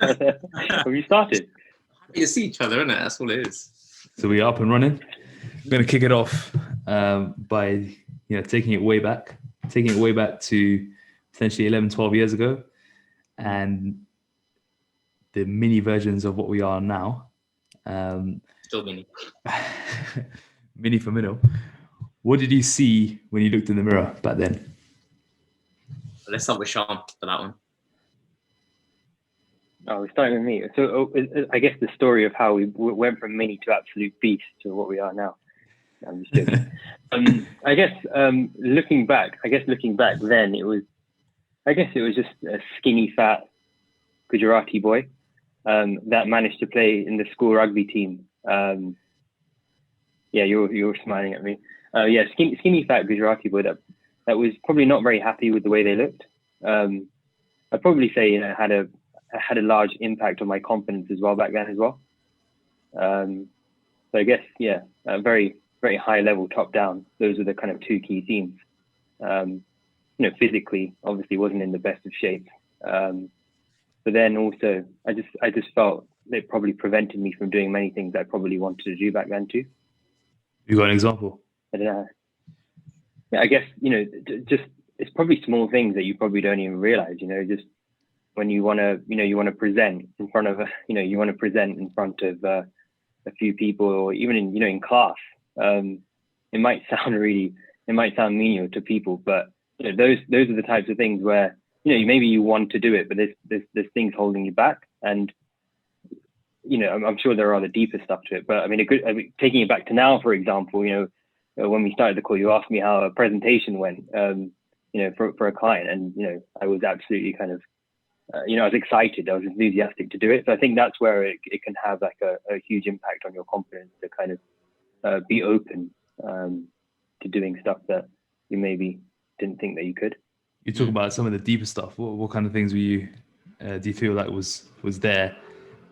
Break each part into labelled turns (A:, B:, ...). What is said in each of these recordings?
A: Have you started?
B: Happy to see each other, isn't it? That's all it is.
C: So we're up and running. We're going to kick it off by taking it way back to potentially 11, 12 years ago, and the mini versions of what we are now.
B: Still mini.
C: Mini for Minil. What did you see when you looked in the mirror back then?
B: Let's start with Shyam for that one.
A: Oh, we're starting with me. So I guess the story of how we went from mini to absolute beast to what we are now. I'm just joking. I guess looking back then it was just a skinny, fat Gujarati boy that managed to play in the school rugby team. Yeah, you're smiling at me. Yeah, skinny, fat Gujarati boy that was probably not very happy with the way they looked. I'd probably say had a large impact on my confidence as well back then as well. So I guess a very, very high level, top down. Those are the kind of two key themes. Physically, obviously, wasn't in the best of shape. But then also, I just felt it probably prevented me from doing many things I probably wanted to do back then too.
C: You got an example?
A: I don't know. Yeah, I guess just it's probably small things that you probably don't even realize. Just when you want to present in front of a few people, or even in class. It might sound menial to people, but those are the types of things where maybe you want to do it, but there's things holding you back. And I'm sure there are other deeper stuff to it. But I mean, taking it back to now, for example, when we started the call, you asked me how a presentation went, for a client, and I was absolutely kind of, I was excited, I was enthusiastic to do it. So I think that's where it can have like a huge impact on your confidence to kind of be open to doing stuff that you maybe didn't think that you could.
C: You talk about some of the deeper stuff. What kind of things were you? Do you feel like was there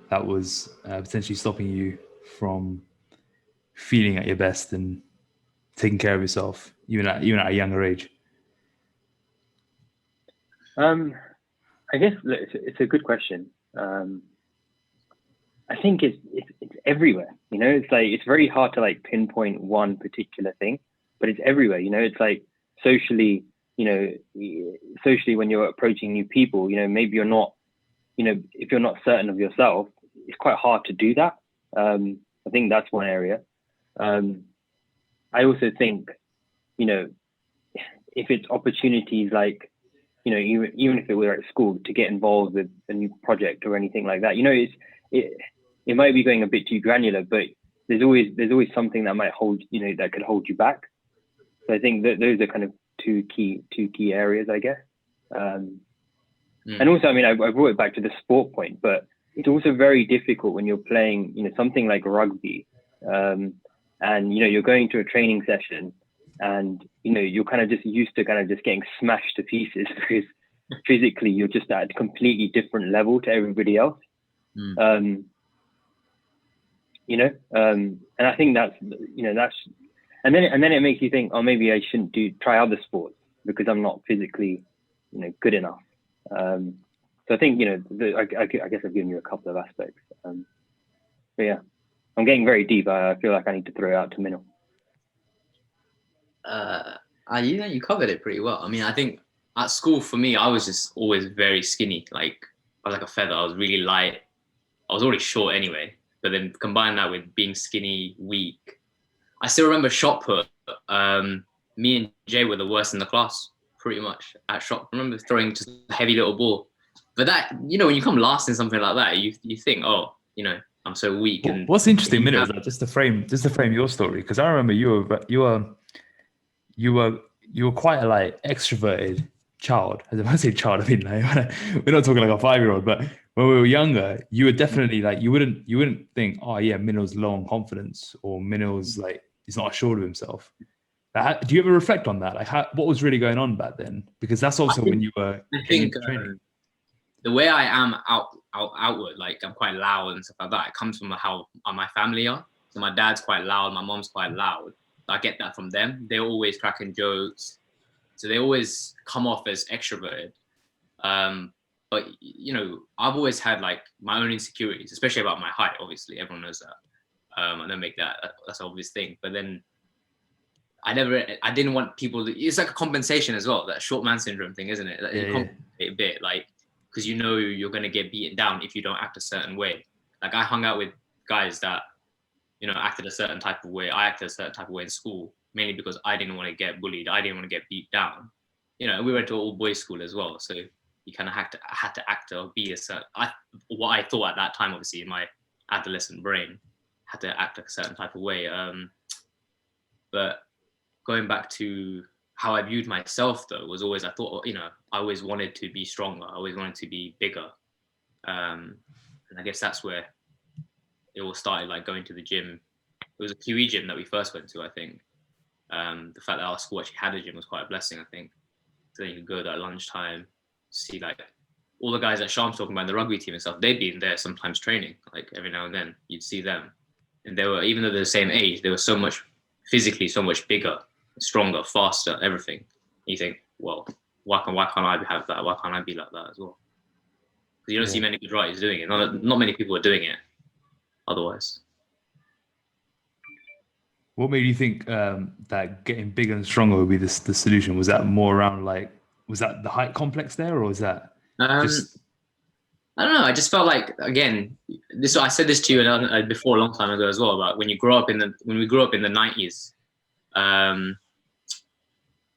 C: that was potentially stopping you from feeling at your best and taking care of yourself, even at a younger age?
A: I guess it's a good question. I think it's everywhere. It's like it's very hard to like pinpoint one particular thing, but it's everywhere. It's like socially when you're approaching new people, maybe you're not, if you're not certain of yourself, it's quite hard to do that. I think that's one area. I also think, if it's opportunities like, even if it were at school to get involved with a new project or anything like that, it might be going a bit too granular, but there's always something that might hold, that could hold you back. So I think that those are kind of two key areas, I guess. And also, I mean, I brought it back to the sport point, but it's also very difficult when you're playing, something like rugby, and you're going to a training session, and you're kind of just used to kind of just getting smashed to pieces because physically you're just at a completely different level to everybody else. And I think that's and then it makes you think, oh, maybe I shouldn't try other sports because I'm not physically good enough. So I think I guess I've given you a couple of aspects. But yeah, I'm getting very deep. I feel like I need to throw it out to Minil.
B: You covered it pretty well. I mean, I think at school for me, I was just always very skinny. Like I was like a feather. I was really light. I was already short anyway. But then combine that with being skinny, weak. I still remember shot put. Me and Jay were the worst in the class, pretty much at shot. I remember throwing just a heavy little ball. But that, when you come last in something like that, you think, oh, I'm so weak. And
C: what's interesting, Minil, is that just to frame your story, because I remember you were quite a like extroverted child. As I say child, I mean like, we're not talking like a 5-year-old, but when we were younger, you were definitely like you wouldn't think, oh yeah, Minil's low on confidence, or Minil's like he's not assured of himself. Do you ever reflect on that? Like, what was really going on back then? Because that's also when you were.
B: I think the way I am outward, like I'm quite loud and stuff like that. It comes from how my family are. So my dad's quite loud, my mom's quite loud. I get that from them. They're always cracking jokes, so they always come off as extroverted. But But I've always had like my own insecurities, especially about my height. Obviously, everyone knows that. I don't make that's an obvious thing. But then I didn't want people to, it's like a compensation as well, that short man syndrome thing, isn't it? Like, you compensate a bit, like, because you're going to get beaten down if you don't act a certain way. Like, I hung out with guys that, acted a certain type of way. I acted a certain type of way in school, mainly because I didn't want to get bullied. I didn't want to get beat down. We went to an all boys school as well. So you kind of had to act or be a certain, what I thought at that time, obviously, in my adolescent brain, had to act a certain type of way. But going back to how I viewed myself, though, was always, I thought, I always wanted to be stronger. I always wanted to be bigger. And I guess that's where it all started, like going to the gym. It was a QE gym that we first went to, I think. The fact that our school actually had a gym was quite a blessing, I think. So then you could go there at lunchtime, see like all the guys that Shyam's talking about in the rugby team and stuff, they'd been there sometimes training, like every now and then you'd see them. And they were, even though they're the same age, they were so much physically, so much bigger, stronger, faster, everything. And you think, well, why can't I have that? Why can't I be like that as well? Because you don't see many good writers doing it. Not many people are doing it otherwise.
C: What made you think that getting bigger and stronger would be the solution? Was that more around was that the height complex there, or was that just...
B: I don't know. I just felt like, again, I said this to you before a long time ago as well, about when we grew up in the 90s,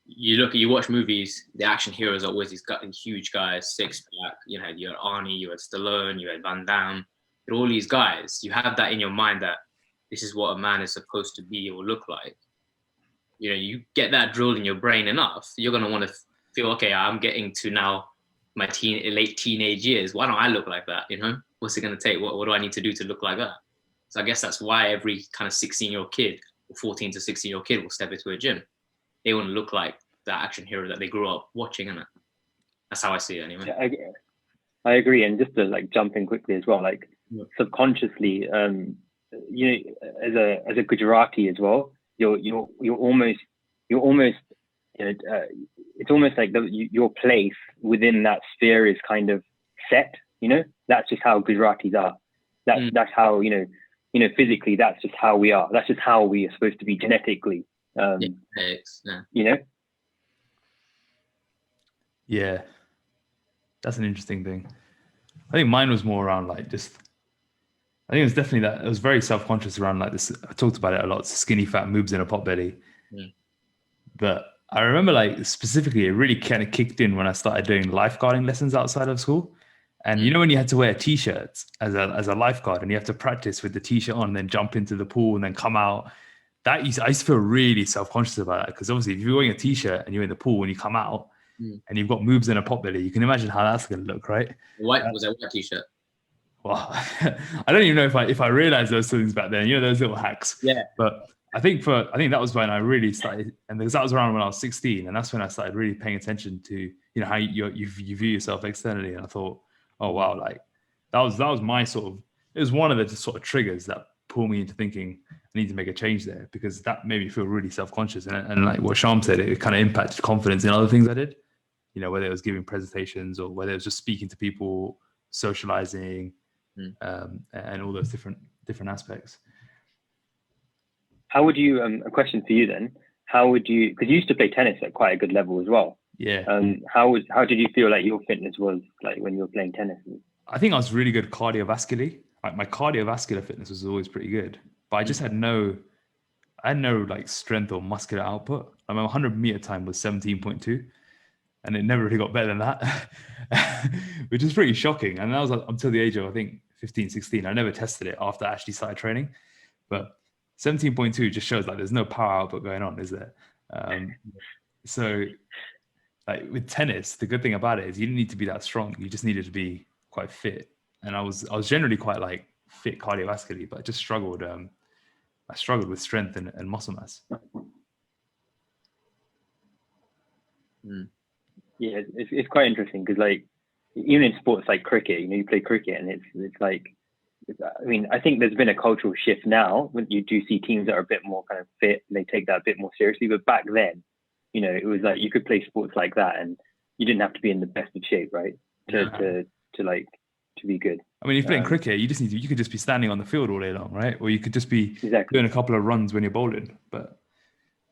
B: you watch movies, the action heroes are always these huge guys, six-pack. You had Arnie, you had Stallone, you had Van Damme, all these guys. You have that in your mind that this is what a man is supposed to be or look like. You get that drilled in your brain enough, you're going to want to feel, okay, I'm getting to now my late teenage years. Why don't I look like that? What's it going to take? What do I need to do to look like that? So I guess that's why every kind of 16-year-old kid or 14 to 16-year-old kid will step into a gym. They want to look like that action hero that they grew up watching, and that's how I see it anyway.
A: Yeah, I agree. And just to like jump in quickly as well, like subconsciously, as a Gujarati as well, you're almost it's almost like your place within that sphere is kind of set. That's just how Gujaratis are. That's how physically, that's just how we are. That's just how we are supposed to be genetically.
C: Yeah, that's an interesting thing. I think mine was more around like just, I think it was definitely that I was very self-conscious around like this. I talked about it a lot. Skinny fat moves in a pot belly. But I remember like specifically it really kind of kicked in when I started doing lifeguarding lessons outside of school. And when you had to wear t-shirts as a lifeguard and you have to practice with the t-shirt on, then jump into the pool and then come out, I used to feel really self-conscious about that, because obviously if you're wearing a t-shirt and you're in the pool and you come out and you've got moves in a pot belly, you can imagine how that's going to look, right?
B: Was that white t-shirt?
C: Well, I don't even know if I realized those things back then, those little hacks.
B: Yeah.
C: But I think that was when I really started, and because that was around when I was 16, and that's when I started really paying attention to, how you view yourself externally. And I thought, oh wow, like that was my it was one of the sort of triggers that pulled me into thinking I need to make a change there, because that made me feel really self-conscious. And like what Shyam said, it kind of impacted confidence in other things I did, whether it was giving presentations or whether it was just speaking to people, socializing, and all those different aspects.
A: How would you, a question for you then, because you used to play tennis at quite a good level as well.
C: Yeah.
A: How did you feel like your fitness was like when you were playing tennis?
C: I think I was really good cardiovascularly. Like my cardiovascular fitness was always pretty good, but I just had no like strength or muscular output. My 100-meter time was 17.2, and it never really got better than that, which is pretty shocking. And that was until the age of, I think, 15, 16. I never tested it after I actually started training, but 17.2 just shows like there's no power output going on, is there? So like with tennis, the good thing about it is you didn't need to be that strong. You just needed to be quite fit. And I was generally quite like fit cardiovascularly, but I just struggled. I struggled with strength and muscle mass.
A: Yeah, it's quite interesting, because like even in sports like cricket, you play cricket, and it's like, I mean, I think there's been a cultural shift now when you do see teams that are a bit more kind of fit and they take that a bit more seriously. But back then, it was like you could play sports like that and you didn't have to be in the best of shape, right? to be good.
C: I mean, if you're playing cricket, you could just be standing on the field all day long, right? Or you could just be doing a couple of runs when you're bowling, but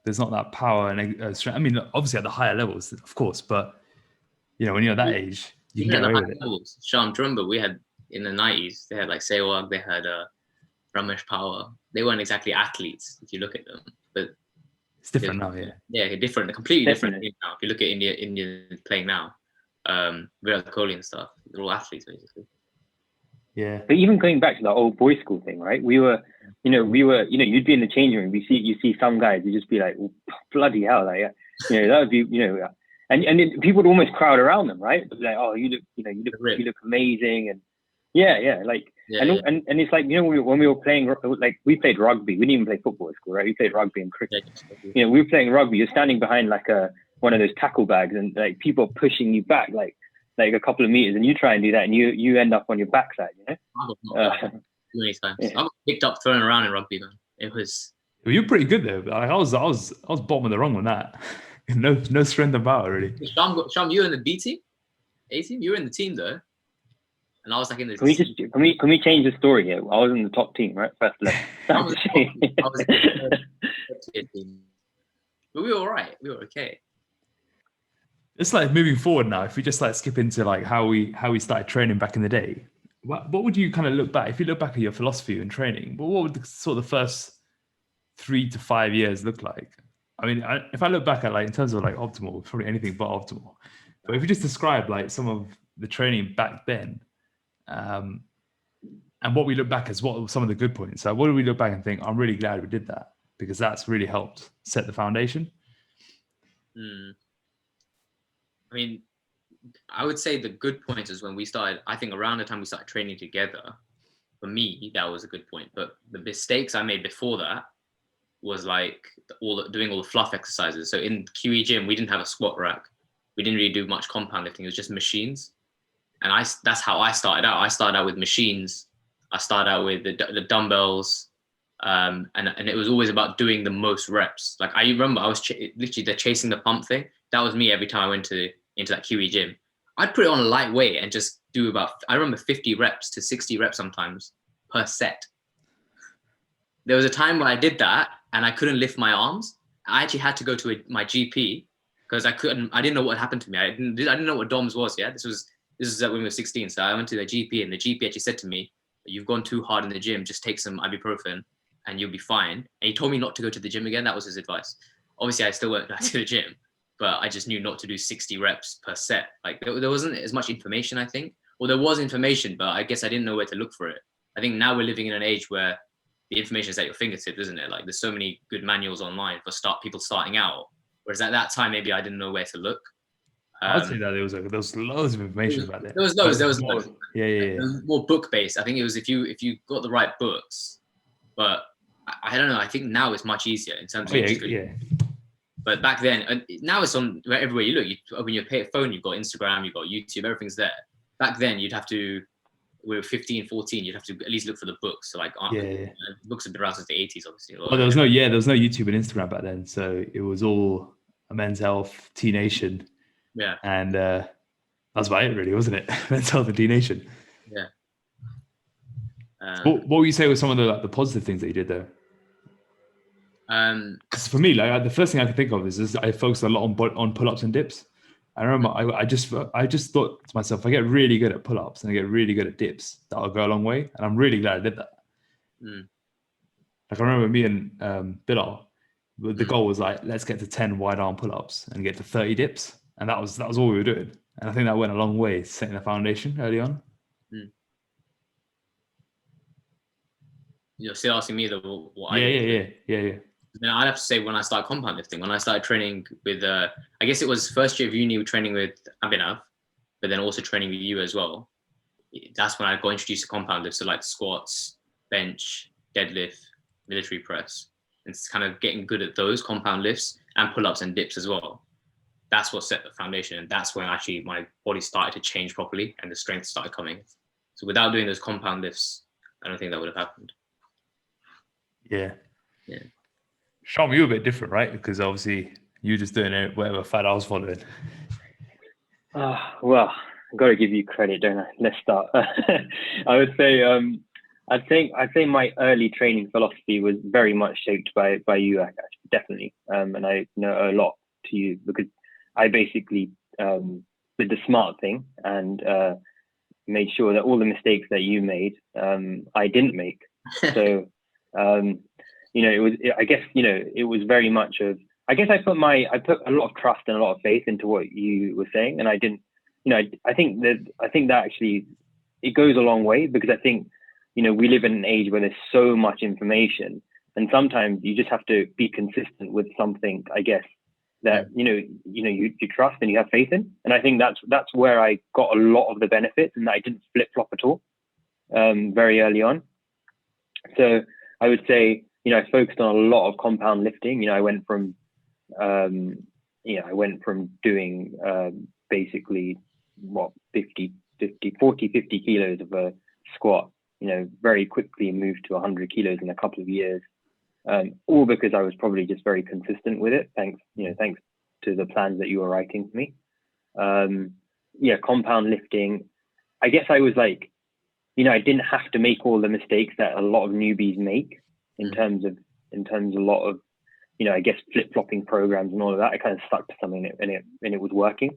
C: there's not that power and strength. I mean, obviously at the higher levels, of course, but when you're that age, you can get away with it.
B: Levels, Shyam, do you remember we had in the 90s, they had like Sehwag, they had Ramesh Power. They weren't exactly athletes if you look at them, but
C: it's different now, yeah.
B: Yeah, different, completely different now. If you look at India playing now, Virat Kohli and stuff, they're all athletes basically.
C: Yeah.
A: But even going back to the old boys' school thing, right? You'd be in the changing room. You see some guys, you just be like, oh, bloody hell, like, that would be, and people would almost crowd around them, right? Like, oh, you look amazing, and and it's like, when we were playing, like we played rugby. We didn't even play football at school, right? We played rugby and cricket. We were playing rugby. You're standing behind like one of those tackle bags, and like people are pushing you back like a couple of meters, and you try and do that, and you end up on your backside,
B: Many times. I got picked up, thrown around in rugby, man. It was.
C: Well, you're pretty good though. I was bottom of the rung on that. No strength and power really.
B: Shyam, you were in the B team, A team. You were in the team though, and I was like in the.
A: Can we change the story here? I was in the top team, right? First left.
B: I was in the team. But we were all right. We were okay.
C: It's like moving forward now. If we just like skip into like how we started training back in the day, what would you kind of look back? If you look back at your philosophy in training, what would the first 3 to 5 years look like? I mean, if I look back at like in terms of like optimal, probably anything but optimal. But if you just describe like some of the training back then, and what we look back as what were some of the good points. So what do we look back and think, I'm really glad we did that because that's really helped set the foundation.
B: I mean, I would say the good point is when we started, I think around the time we started training together, for me, that was a good point. But the mistakes I made before that was like doing all the fluff exercises. So in QE gym, we didn't have a squat rack. We didn't really do much compound lifting. It was just machines. And that's how I started out. I started out with machines. I started out with the dumbbells. And it was always about doing the most reps. Like I remember I was literally the chasing the pump thing. That was me every time I went into that QE gym. I'd put it on a lightweight and just do I remember 50 reps to 60 reps sometimes per set. There was a time when I did that and I couldn't lift my arms. I actually had to go to my GP because I didn't know what happened to me. I didn't know what DOMS was. Yeah, this was when we were 16. So I went to the GP and the GP actually said to me, "You've gone too hard in the gym. Just take some ibuprofen and you'll be fine." And he told me not to go to the gym again. That was his advice. Obviously, I still went back to the gym, but I just knew not to do 60 reps per set. Like there wasn't as much information, I think. Well, there was information, but I guess I didn't know where to look for it. I think now we're living in an age where the information is at your fingertips, isn't it? Like there's so many good manuals online for people starting out. Whereas at that time, maybe I didn't know where to look.
C: I'd say that there was loads of information about that.
B: There was loads.
C: Yeah.
B: It was more book based. I think it was if you got the right books, but I don't know. I think now it's much easier in terms of But back then, and now it's on everywhere you look. You open your phone, you've got Instagram, you've got YouTube, everything's there. Back then, you'd have to. We were 15, 14. You'd have to at least look for the books. So like, books have been around since the 80s, obviously.
C: Well, there was no YouTube and Instagram back then, so it was all a Men's Health, T Nation.
B: Yeah.
C: And that's about it, really, wasn't it? Men's Health and T Nation.
B: Yeah.
C: What would you say were some of the positive things that you did there? Because for me, like the first thing I can think of is I focused a lot on pull-ups and dips. I remember I just thought to myself, I get really good at pull-ups and I get really good at dips. That'll go a long way, and I'm really glad I did that. Like I remember me and Bilal, the goal was like, let's get to 10 wide arm pull-ups and get to 30 dips, and that was all we were doing. And I think that went a long way setting the foundation early on.
B: You're still asking me what I
C: did. Yeah.
B: Then I'd have to say when I started compound lifting, when I started training with, I guess it was first year of uni training with Abhinav, but then also training with you as well. That's when I got introduced to compound lifts, so like squats, bench, deadlift, military press. And it's kind of getting good at those compound lifts and pull-ups and dips as well. That's what set the foundation. And that's when actually my body started to change properly and the strength started coming. So without doing those compound lifts, I don't think that would have happened.
C: Yeah. Shyam, you were a bit different, right? Because obviously you're just doing it whatever fad I was following.
A: Well, got to give you credit, don't I? Let's start. I would say, I'd say my early training philosophy was very much shaped by you, actually, definitely. And I know a lot to you because I basically did the smart thing and made sure that all the mistakes that you made, I didn't make. So, it was very much of, I guess I put a lot of trust and a lot of faith into what you were saying, and I didn't, I think that actually it goes a long way, because I think, we live in an age where there's so much information, and sometimes you just have to be consistent with something, I guess, that you trust and you have faith in. And I think that's where I got a lot of the benefits, and that I didn't flip flop at all very early on. So I would say, I focused on a lot of compound lifting. I went from doing basically 50 kilos of a squat, very quickly moved to 100 kilos in a couple of years. All because I was probably just very consistent with it. Thanks to the plans that you were writing for me. Compound lifting. I guess I was like, I didn't have to make all the mistakes that a lot of newbies make in terms of a lot of, I guess, flip-flopping programs and all of that. I kind of stuck to something and it was working.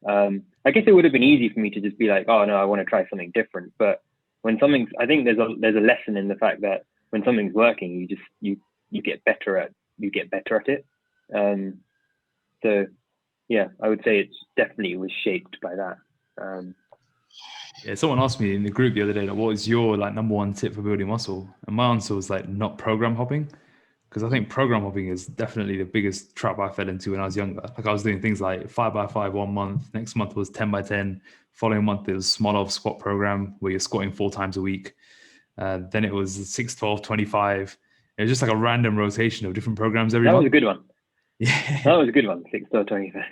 A: I guess it would have been easy for me to just be like, oh no, I want to try something different. But when I think there's a lesson in the fact that when something's working, you get better at it. I would say it's definitely was shaped by that.
C: Someone asked me in the group the other day, like, what is your number one tip for building muscle? And my answer was not program hopping, because I think program hopping is definitely the biggest trap I fell into when I was younger. I was doing things like 5x5 1 month, next month was 10x10, following month it was Smolov squat program where you're squatting 4 times a week. Then it was 6, 12, 25. It was just a random rotation of different programs every month.
A: That was a good one.
C: Yeah,
A: that was a good one. 6, 12, 25.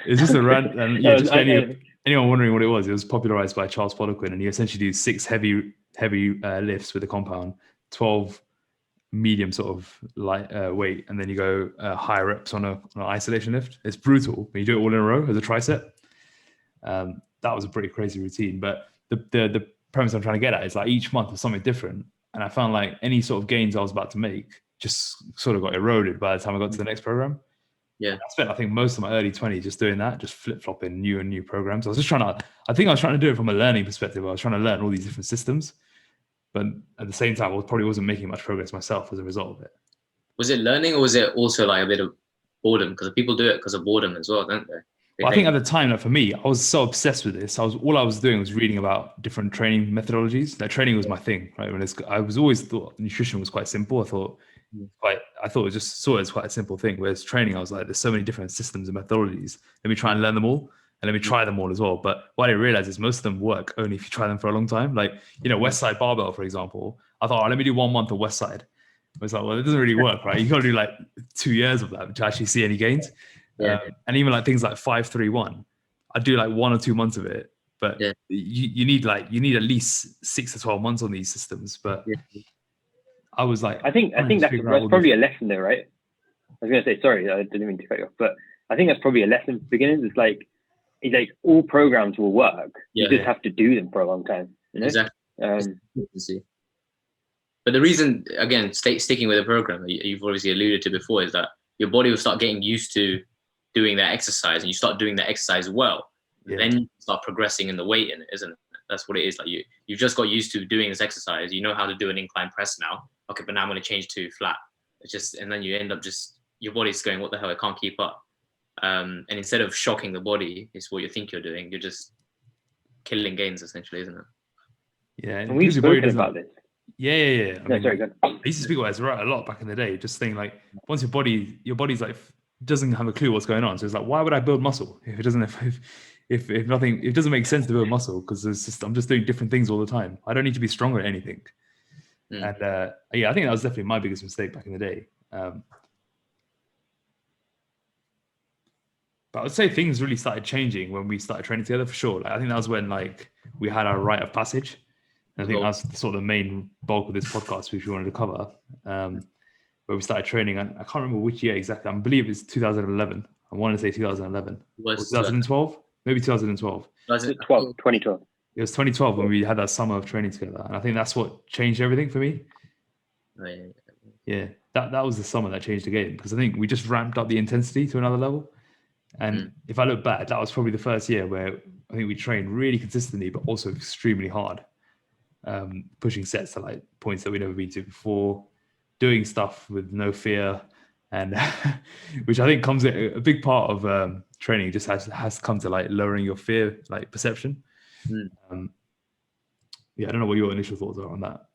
C: It's just a random. Anyone wondering what it was popularized by Charles Poliquin, and you essentially do 6 heavy lifts with a compound, 12 medium sort of light weight, and then you go higher reps on an isolation lift. It's brutal, but you do it all in a row as a tricep. That was a pretty crazy routine, but the premise I'm trying to get at is each month was something different, and I found any sort of gains I was about to make just sort of got eroded by the time I got to the next program.
B: Yeah,
C: I spent, I think, most of my early 20s just doing that, just flip-flopping new programs. I was trying to do it from a learning perspective. I was trying to learn all these different systems, but at the same time, I probably wasn't making much progress myself as a result of it.
B: Was it learning, or was it also a bit of boredom? Because people do it because of boredom as well, don't they?
C: I think at the time, for me, I was so obsessed with this. All I was doing was reading about different training methodologies. Training was my thing, right? I was always thought nutrition was quite simple. I thought it was just sort of quite a simple thing. Whereas training, I was like, there's so many different systems and methodologies. Let me try and learn them all, and let me try them all as well. But what I realized is most of them work only if you try them for a long time. West Side Barbell, for example. I thought, let me do 1 month of West Side. It was well, it doesn't really work, right? You got to do 2 years of that to actually see any gains.
B: Yeah.
C: And even things like 5-3-1, I do 1 or 2 months of it, but you need at least 6 to 12 months on these systems. But I was I think that's
A: probably a lesson there, right? I was going to say, sorry, I didn't mean to cut you off, but I think that's probably a lesson for beginners. It's all programs will work. You just have to do them for a long time.
B: Exactly. But the reason, again, sticking with the program you've obviously alluded to before, is that your body will start getting used to doing that exercise, and you start doing that exercise well. Then you start progressing in the weight in it, isn't it? That's what it is. You've just got used to doing this exercise. You know how to do an incline press now. Okay, but now I'm going to change to flat. And then you end up your body's going, what the hell? I can't keep up. And instead of shocking the body, is what you think you're doing. You're just killing gains, essentially, isn't it?
C: Yeah,
A: and we've spoken about this.
C: Yeah.
A: Sorry, go on.
C: I used to speak about this a lot back in the day. Just saying, once your body's doesn't have a clue what's going on. So it's why would I build muscle if it doesn't? If nothing, it doesn't make sense to build muscle, because I'm just doing different things all the time. I don't need to be stronger at anything. And I think that was definitely my biggest mistake back in the day. But I would say things really started changing when we started training together, for sure. I think that was when we had our rite of passage. And I think that's sort of the main bulk of this podcast, which we wanted to cover. Where we started training. I can't remember which year exactly. I believe it's 2011. I want to say 2011.
B: Was
C: 2012? maybe 2012.
A: 2012.
C: It was 2012 when we had that summer of training together, and I think that's what changed everything for me.
B: Oh, yeah.
C: Yeah, that was the summer that changed the game, because I think we just ramped up the intensity to another level. And if I look back, that was probably the first year where I think we trained really consistently, but also extremely hard, pushing sets to like points that we'd never been to before, doing stuff with no fear, and which I think comes a big part of training just has come to like lowering your fear like perception. Yeah, I don't know what your initial thoughts are on that.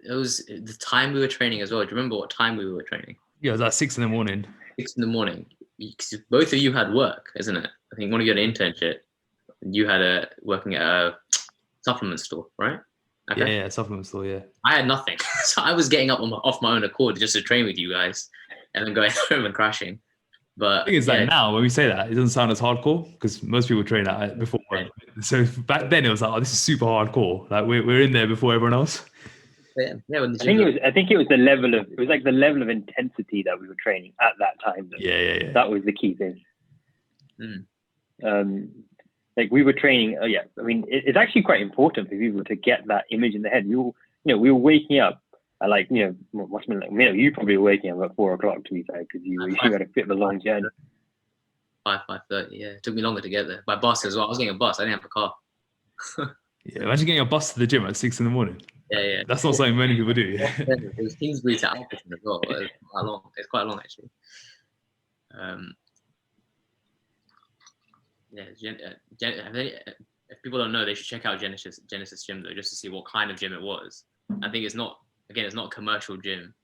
B: It was the time we were training as well. Do you remember what time we were training?
C: Yeah, it was like 6 a.m.
B: 6 a.m. Both of you had work, isn't it? I think one of you had an internship. You had working at a supplement store, right?
C: Okay. Yeah, supplement store, yeah.
B: I had nothing. So I was getting up off my own accord just to train with you guys and then going home and crashing. But
C: I think it's like now when we say that, it doesn't sound as hardcore because most people train that before. So back then it was like, oh, this is super hardcore. Like we're in there before everyone else.
B: Yeah,
A: I think it was the level of intensity that we were training at that time.
C: Yeah.
A: That was the key thing. Like we were training. I mean, it's actually quite important for people to get that image in their head. We were waking up at like, must have been like, you probably were waking up at 4 o'clock to be fair, because you had a bit of a long journey.
B: 5:30. Yeah, it took me longer to get there by bus as well. I was getting a bus. I didn't have a car.
C: Yeah, imagine getting a bus to the gym at 6 a.m.
B: Yeah.
C: That's not something many people do.
B: It was Kingsbury to Alperton as well. It was quite long. It's quite long actually. If people don't know, they should check out Genesis Gym though, just to see what kind of gym it was. I think it's not a commercial gym.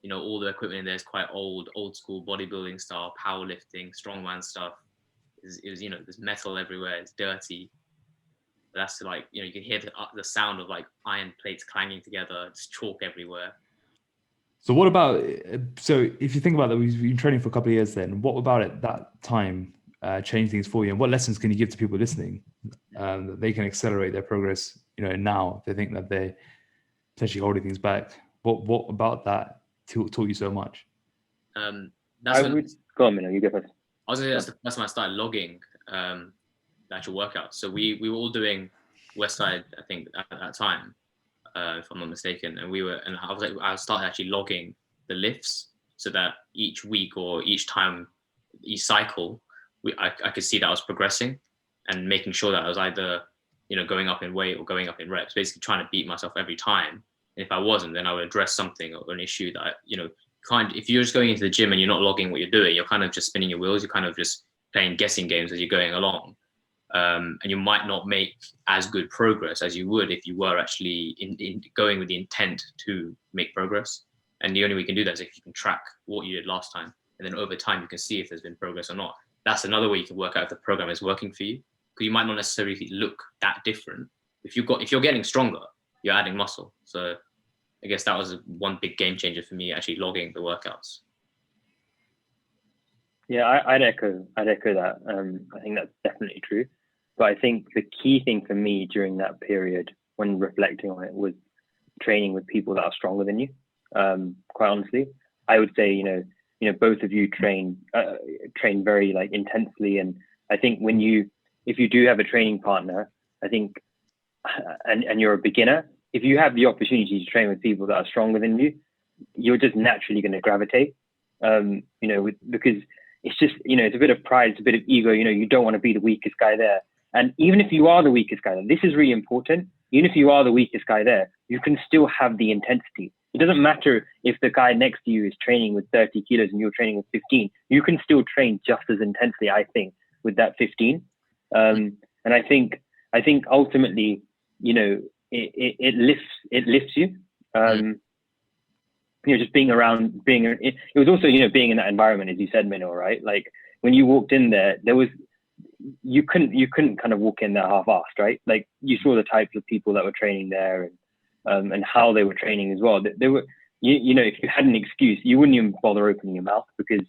B: All the equipment in there is quite old school bodybuilding style, powerlifting, strongman stuff. There's metal everywhere. It's dirty. That's like, you can hear the sound of like iron plates clanging together. It's chalk everywhere.
C: So what about, so if you think about that, we've been training for a couple of years then, what about at that time changed things for you? And what lessons can you give to people listening that they can accelerate their progress, now if they think that they're potentially holding things back? What about that taught you so much?
A: Go on, Minil, you go first.
B: I was going to say that's the first time I started logging the actual workouts. So we were all doing Westside, I think, at that time, if I'm not mistaken. And I started actually logging the lifts so that each week or each time, each cycle, I could see that I was progressing and making sure that I was either, going up in weight or going up in reps, basically trying to beat myself every time. And if I wasn't, then I would address something or an issue that, if you're just going into the gym and you're not logging what you're doing, you're kind of just spinning your wheels. You're kind of just playing guessing games as you're going along. And you might not make as good progress as you would if you were actually in going with the intent to make progress. And the only way you can do that is if you can track what you did last time. And then over time, you can see if there's been progress or not. That's another way you can work out if the program is working for you, because you might not necessarily look that different. If you're getting stronger, you're adding muscle. So I guess that was one big game changer for me, actually logging the workouts.
A: Yeah, I'd echo that. I think that's definitely true. But I think the key thing for me during that period, when reflecting on it, was training with people that are stronger than you. Quite honestly, I would say, both of you train very like intensely, and I think if you do have a training partner, I think, and you're a beginner, if you have the opportunity to train with people that are stronger than you, you're just naturally going to gravitate. Because it's just, it's a bit of pride, it's a bit of ego. You don't want to be the weakest guy there. And even if you are the weakest guy there, this is really important. Even if you are the weakest guy there, you can still have the intensity. It doesn't matter if the guy next to you is training with 30 kilos and you're training with 15. You can still train just as intensely, I think, with that 15. And I think ultimately, it lifts you. Just being around, it was also, being in that environment, as you said, Minil, right? Like when you walked in there, you couldn't kind of walk in there half-assed, right? Like you saw the types of people that were training there and how they were training as well. They were, if you had an excuse, you wouldn't even bother opening your mouth because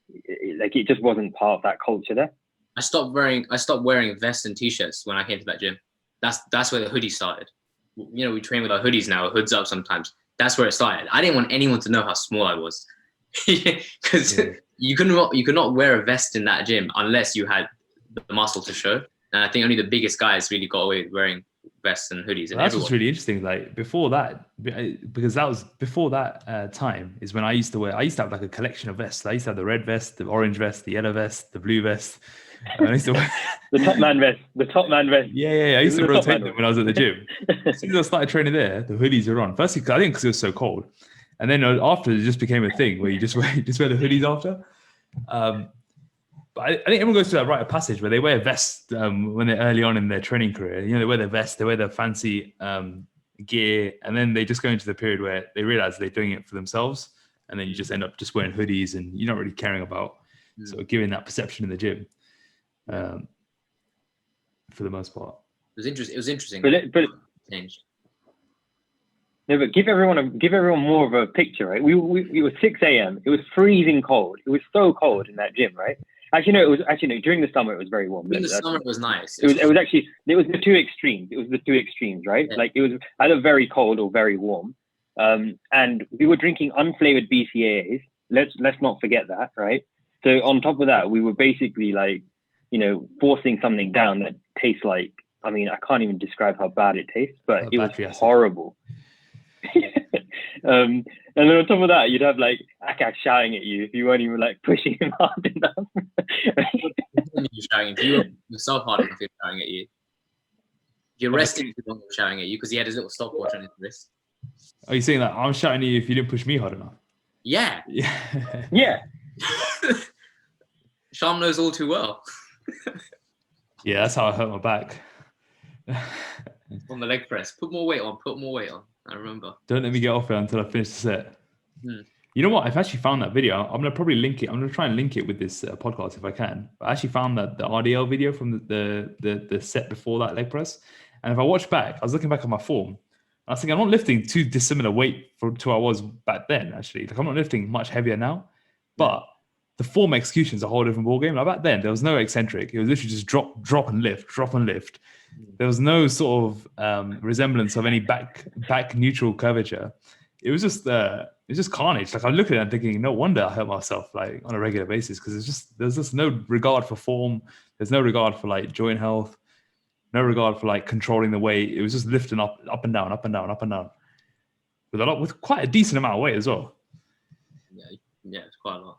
A: it just wasn't part of that culture there.
B: I stopped wearing vests and t-shirts when I came to that gym. That's where the hoodie started. We train with our hoodies now, hoods up sometimes. That's where it started. I didn't want anyone to know how small I was because you could not wear a vest in that gym unless you had the muscle to show. And I think only the biggest guys really got away with wearing vests and hoodies. And
C: that's what's really interesting. Like before that, because that was before that time is when I used to have like a collection of vests. I used to have the red vest, the orange vest, the yellow vest, the blue vest. I used to wear
A: the top man vest.
C: Yeah. I used to rotate them when I was at the gym. As soon as I started training there, the hoodies were on. Firstly, I think because it was so cold, and then after it just became a thing where you just wear the hoodies after. But I think everyone goes through that rite of passage where they wear vests when they're early on in their training career. They wear their vest, they wear their fancy gear, and then they just go into the period where they realize they're doing it for themselves, and then you just end up just wearing hoodies, and you're not really caring about sort of giving that perception in the gym. For the most part,
B: it was interesting.
A: But
B: changed.
A: No, but give everyone more of a picture, right? We were 6 a.m. It was freezing cold. It was so cold in that gym, right? Actually, no. During the summer it was very warm.
B: During the summer it was nice.
A: It was the two extremes. It was the two extremes, right? Yeah. Like it was either very cold or very warm. And we were drinking unflavored BCAAs. Let's not forget that, right? So on top of that, we were basically like, forcing something down that tastes like, I can't even describe how bad it tastes, but it was horrible. And then on top of that, you'd have like Akash shouting at you if you weren't even like pushing him hard enough.
B: Shouting, if you were yourself hard enough, you're shouting at you. You're resting too long shouting at you because he had his little stopwatch on his wrist.
C: Are you saying that I'm shouting at you if you didn't push me hard enough?
B: Yeah.
A: Yeah.
B: Shyam knows all too well.
C: Yeah, that's how I hurt my back.
B: On the leg press. Put more weight on. I remember.
C: Don't let me get off it until I finish the set. You know what? I've actually found that video. I'm going to probably link it. I'm going to try and link it with this podcast if I can. But I actually found that the RDL video from the set before that leg press. And if I watch back, I was looking back at my form. I was thinking, I'm not lifting too dissimilar weight to I was back then, actually. Like, I'm not lifting much heavier now. But the form execution is a whole different ballgame. Like back then, there was no eccentric. It was literally just drop and lift. There was no sort of resemblance of any back neutral curvature. It was just carnage. Like I look at it and thinking, no wonder I hurt myself like on a regular basis because there's just no regard for form. There's no regard for like joint health. No regard for like controlling the weight. It was just lifting up and down, with quite a decent amount of weight as well.
B: Yeah, it's quite a lot.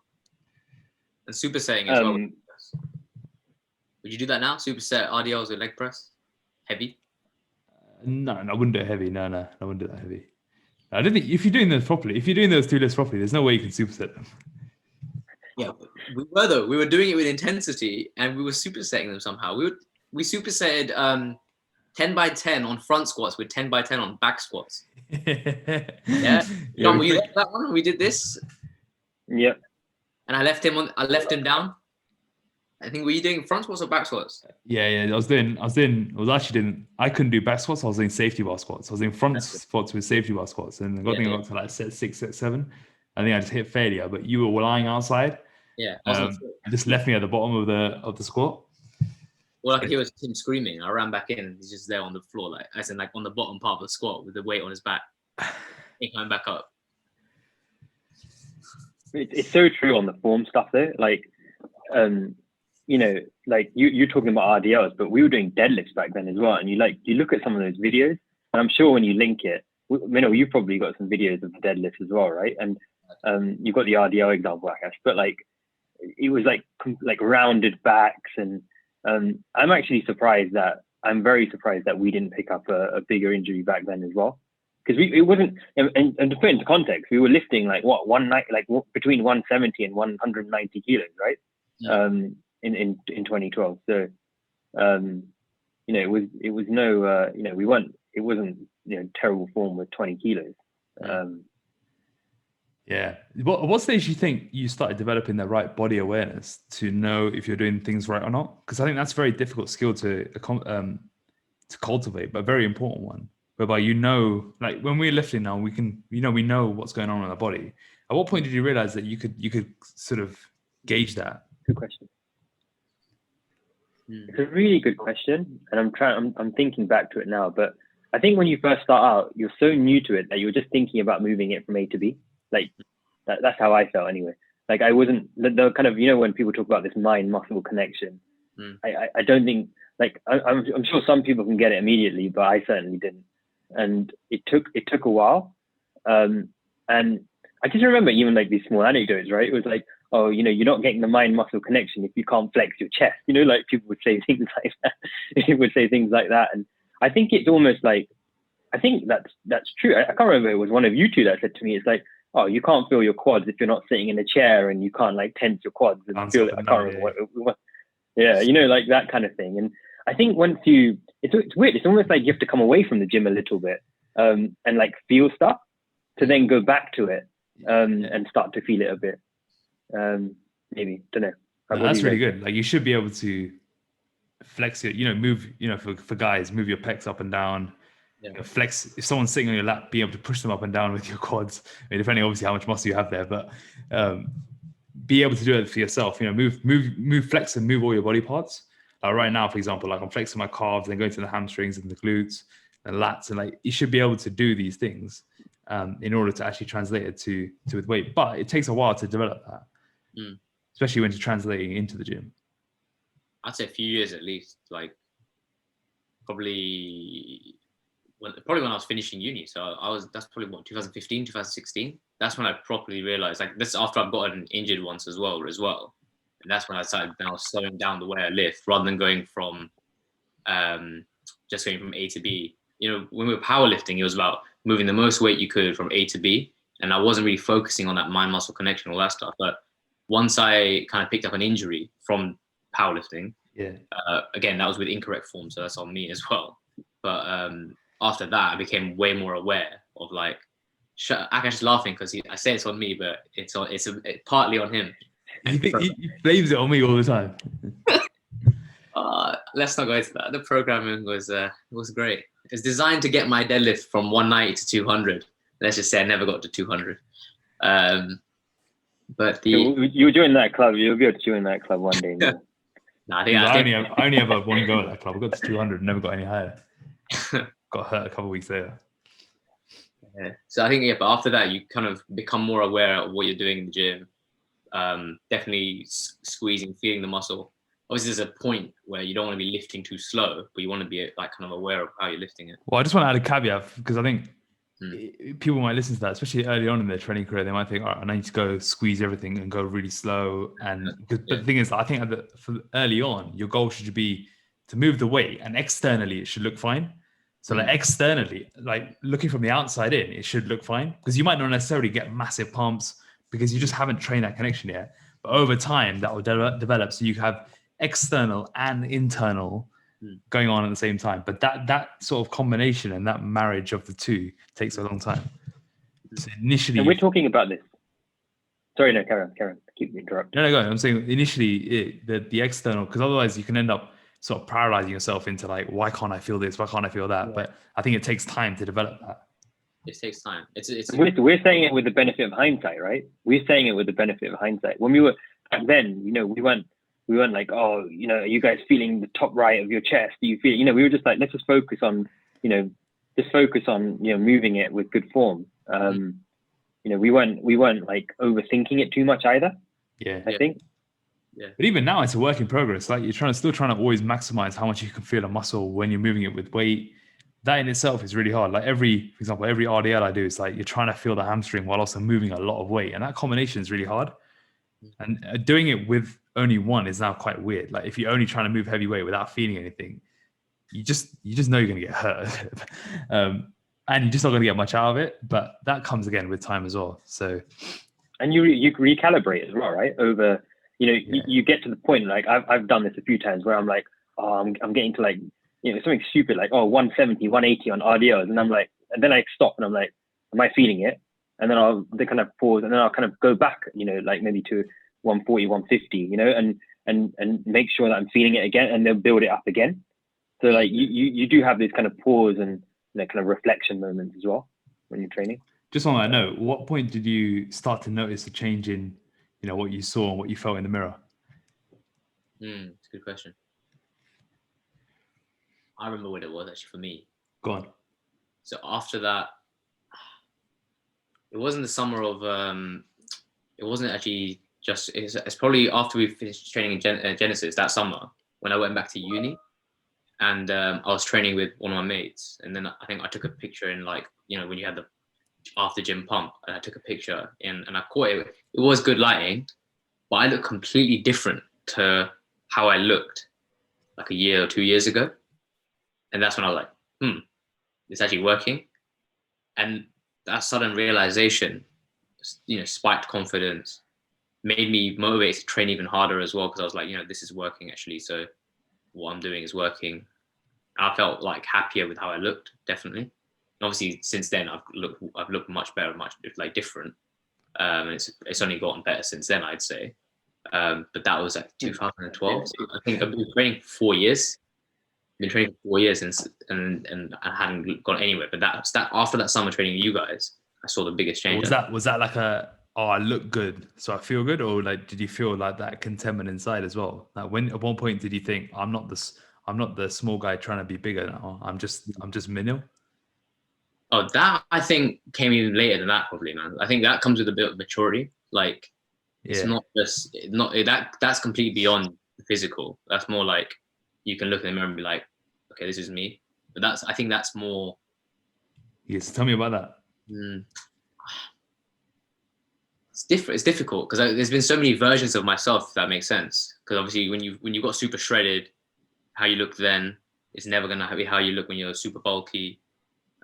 B: And supersetting as well. Would you do that now? Superset RDLs with leg press? Heavy?
C: No, I wouldn't do it heavy. No, I wouldn't do that heavy. I don't think if you're doing those properly, if you're doing those two lifts properly, there's no way you can superset them.
B: Yeah, we were though. We were doing it with intensity, and we were supersetting them somehow. We supersetted 10 by 10 on front squats with 10 by 10 on back squats. Yeah. John, were you there for that one? We did this.
A: Yep.
B: And I left him down. I think, were you doing front squats or back squats?
C: Yeah. I couldn't do back squats. I was doing safety bar squats. I was doing front squats with safety bar squats. And I got to like set 6, set 7. I think I just hit failure, but you were lying outside.
B: Yeah.
C: Just left me at the bottom of the squat.
B: All I could hear was him screaming. I ran back in. He's just there on the floor, like on the bottom part of the squat with the weight on his back. He came back up.
A: It's so true on the form stuff though. Like, like you're talking about RDLs, but we were doing deadlifts back then as well. And you look at some of those videos, and I'm sure when you link it, you've probably got some videos of the deadlifts as well, right? And you've got the RDL example, Akash, but like it was like rounded backs, and I'm very surprised that we didn't pick up a bigger injury back then as well. Because it wasn't, and to put into context, we were lifting between 170 and 190 kilos, right? Yeah. In 2012. So, it wasn't terrible form with 20 kilos.
C: Yeah. At what stage do you think you started developing the right body awareness to know if you're doing things right or not? Because I think that's a very difficult skill to cultivate, but a very important one. Whereby like when we're lifting now, we know what's going on in our body. At what point did you realize that you could sort of gauge that?
A: Good question. It's a really good question, and I'm thinking back to it now. But I think when you first start out, you're so new to it that you're just thinking about moving it from A to B. Like that's how I felt anyway. Like I wasn't the kind of, when people talk about this mind muscle connection, I don't think, like I'm sure some people can get it immediately, but I certainly didn't. And it took a while. And I just remember even like these small anecdotes, right? It was like, oh, you're not getting the mind muscle connection if you can't flex your chest. Like people would say things like that. People would say things like that. And I think it's almost like, I think that's true. I can't remember, it was one of you two that said to me, it's like, oh, you can't feel your quads if you're not sitting in a chair, and you can't like tense your quads and feel it. I can't remember what like that kind of thing. And I think once it's weird. It's almost like you have to come away from the gym a little bit and like feel stuff to then go back to it and start to feel it a bit. Maybe, don't know.
C: No, that's really good. Like you should be able to flex it, move, for guys, move your pecs up and down. Yeah. Flex, if someone's sitting on your lap, be able to push them up and down with your quads. I mean, depending obviously how much muscle you have there, but be able to do it for yourself. Move, flex and move all your body parts. Like right now, for example, like I'm flexing my calves, then going to the hamstrings and the glutes and lats, and like you should be able to do these things in order to actually translate it to with weight. But it takes a while to develop that, especially when you're translating into the gym.
B: I'd say a few years at least, like probably when I was finishing uni. So that's probably 2015, 2016. That's when I properly realized, like this after I've gotten injured once as well. And that's when I started now slowing down the way I lift rather than going from just going from A to B. When we were powerlifting, it was about moving the most weight you could from A to B. And I wasn't really focusing on that mind muscle connection, all that stuff. But once I kind of picked up an injury from powerlifting, again, that was with incorrect form. So that's on me as well. But after that, I became way more aware of like, Akash is laughing because I say it's on me, but it's partly on him.
C: He blames it on me all the time.
B: Let's not go into that. The programming was great. It's designed to get my deadlift from 190 to 200. Let's just say I never got to 200. But
C: you
A: were doing that club. You'll be able to join that club one day.
B: No,
C: I only ever one go at that club. I got to 200, never got any higher. Got hurt a couple of weeks later.
B: Yeah. So I think, but after that, you kind of become more aware of what you're doing in the gym. Definitely squeezing, feeling the muscle. Obviously, there's a point where you don't want to be lifting too slow, but you want to be like kind of aware of how you're lifting it.
C: Well, I just want to add a caveat because I think people might listen to that, especially early on in their training career. They might think, all right, I need to go squeeze everything and go really slow. But the thing is, I think for early on, your goal should be to move the weight, and externally it should look fine. So like externally, like looking from the outside in, it should look fine because you might not necessarily get massive pumps because you just haven't trained that connection yet. But over time, that will develop. So you have external and internal going on at the same time. But that sort of combination and that marriage of the two takes a long time. So initially,
A: and we're talking about this. Sorry, no, Karen, keep me interrupting.
C: No, go ahead. I'm saying initially the external, because otherwise you can end up sort of paralyzing yourself into like, why can't I feel this? Why can't I feel that? Yeah. But I think it takes time to develop that.
B: It takes time.
A: We're saying it with the benefit of hindsight, right? We're saying it with the benefit of hindsight. When we were back then, we weren't like, oh, are you guys feeling the top right of your chest? Do you feel, we were just like, let's just focus on, moving it with good form. We weren't like overthinking it too much either.
C: Yeah.
A: I think.
C: Yeah. But even now it's a work in progress. Like you're still trying to always maximize how much you can feel a muscle when you're moving it with weight. That in itself is really hard. Like for example, every RDL I do, it's like you're trying to feel the hamstring while also moving a lot of weight. And that combination is really hard. And doing it with only one is now quite weird. Like if you're only trying to move heavy weight without feeling anything, you just know you're going to get hurt. And you're just not going to get much out of it. But that comes again with time as well. So,
A: and you recalibrate as well, right? Over, you get to the point, like I've done this a few times where I'm like, oh, I'm getting to like, something stupid like, 170, 180 on RDLs. And I'm like, and then I stop and I'm like, am I feeling it? And then they kind of pause and then I'll kind of go back, like maybe to 140, 150, and make sure that I'm feeling it again and then build it up again. So like you do have this kind of pause and kind of reflection moments as well when you're training.
C: Just on that note, what point did you start to notice a change in, what you saw and what you felt in the mirror?
B: It's a good question. I remember what it was actually for me.
C: Go on.
B: So after that, it wasn't the summer of, it wasn't actually it's probably after we finished training in Genesis that summer when I went back to uni, and I was training with one of my mates, and then I think I took a picture in like, when you had the after gym pump, and I took a picture and I caught it. It was good lighting, but I looked completely different to how I looked like a year or 2 years ago. And that's when I was like, it's actually working. And that sudden realization, spiked confidence, made me motivated to train even harder as well. Because I was like, this is working actually. So what I'm doing is working. I felt like happier with how I looked, definitely. And obviously, since then, I've looked much better, much like different. And it's only gotten better since then, I'd say. But that was like 2012. So I think I've been training for 4 years. Been training for 4 years and I hadn't gone anywhere. But that after that summer training with you guys, I saw the biggest change.
C: Was that like I look good, so I feel good, or like did you feel like that contentment inside as well? Like when at one point did you think I'm not the small guy trying to be bigger now. I'm just Minil?
B: Oh, that I think came even later than that, probably, man. I think that comes with a bit of maturity. Like it's not just that's completely beyond the physical. That's more like you can look in the mirror and be like, okay, this is me. But I think that's more.
C: Yes, tell me about that.
B: It's different. It's difficult because there's been so many versions of myself, if that makes sense. Because obviously, when you got super shredded, how you look then is never gonna be how you look when you're super bulky.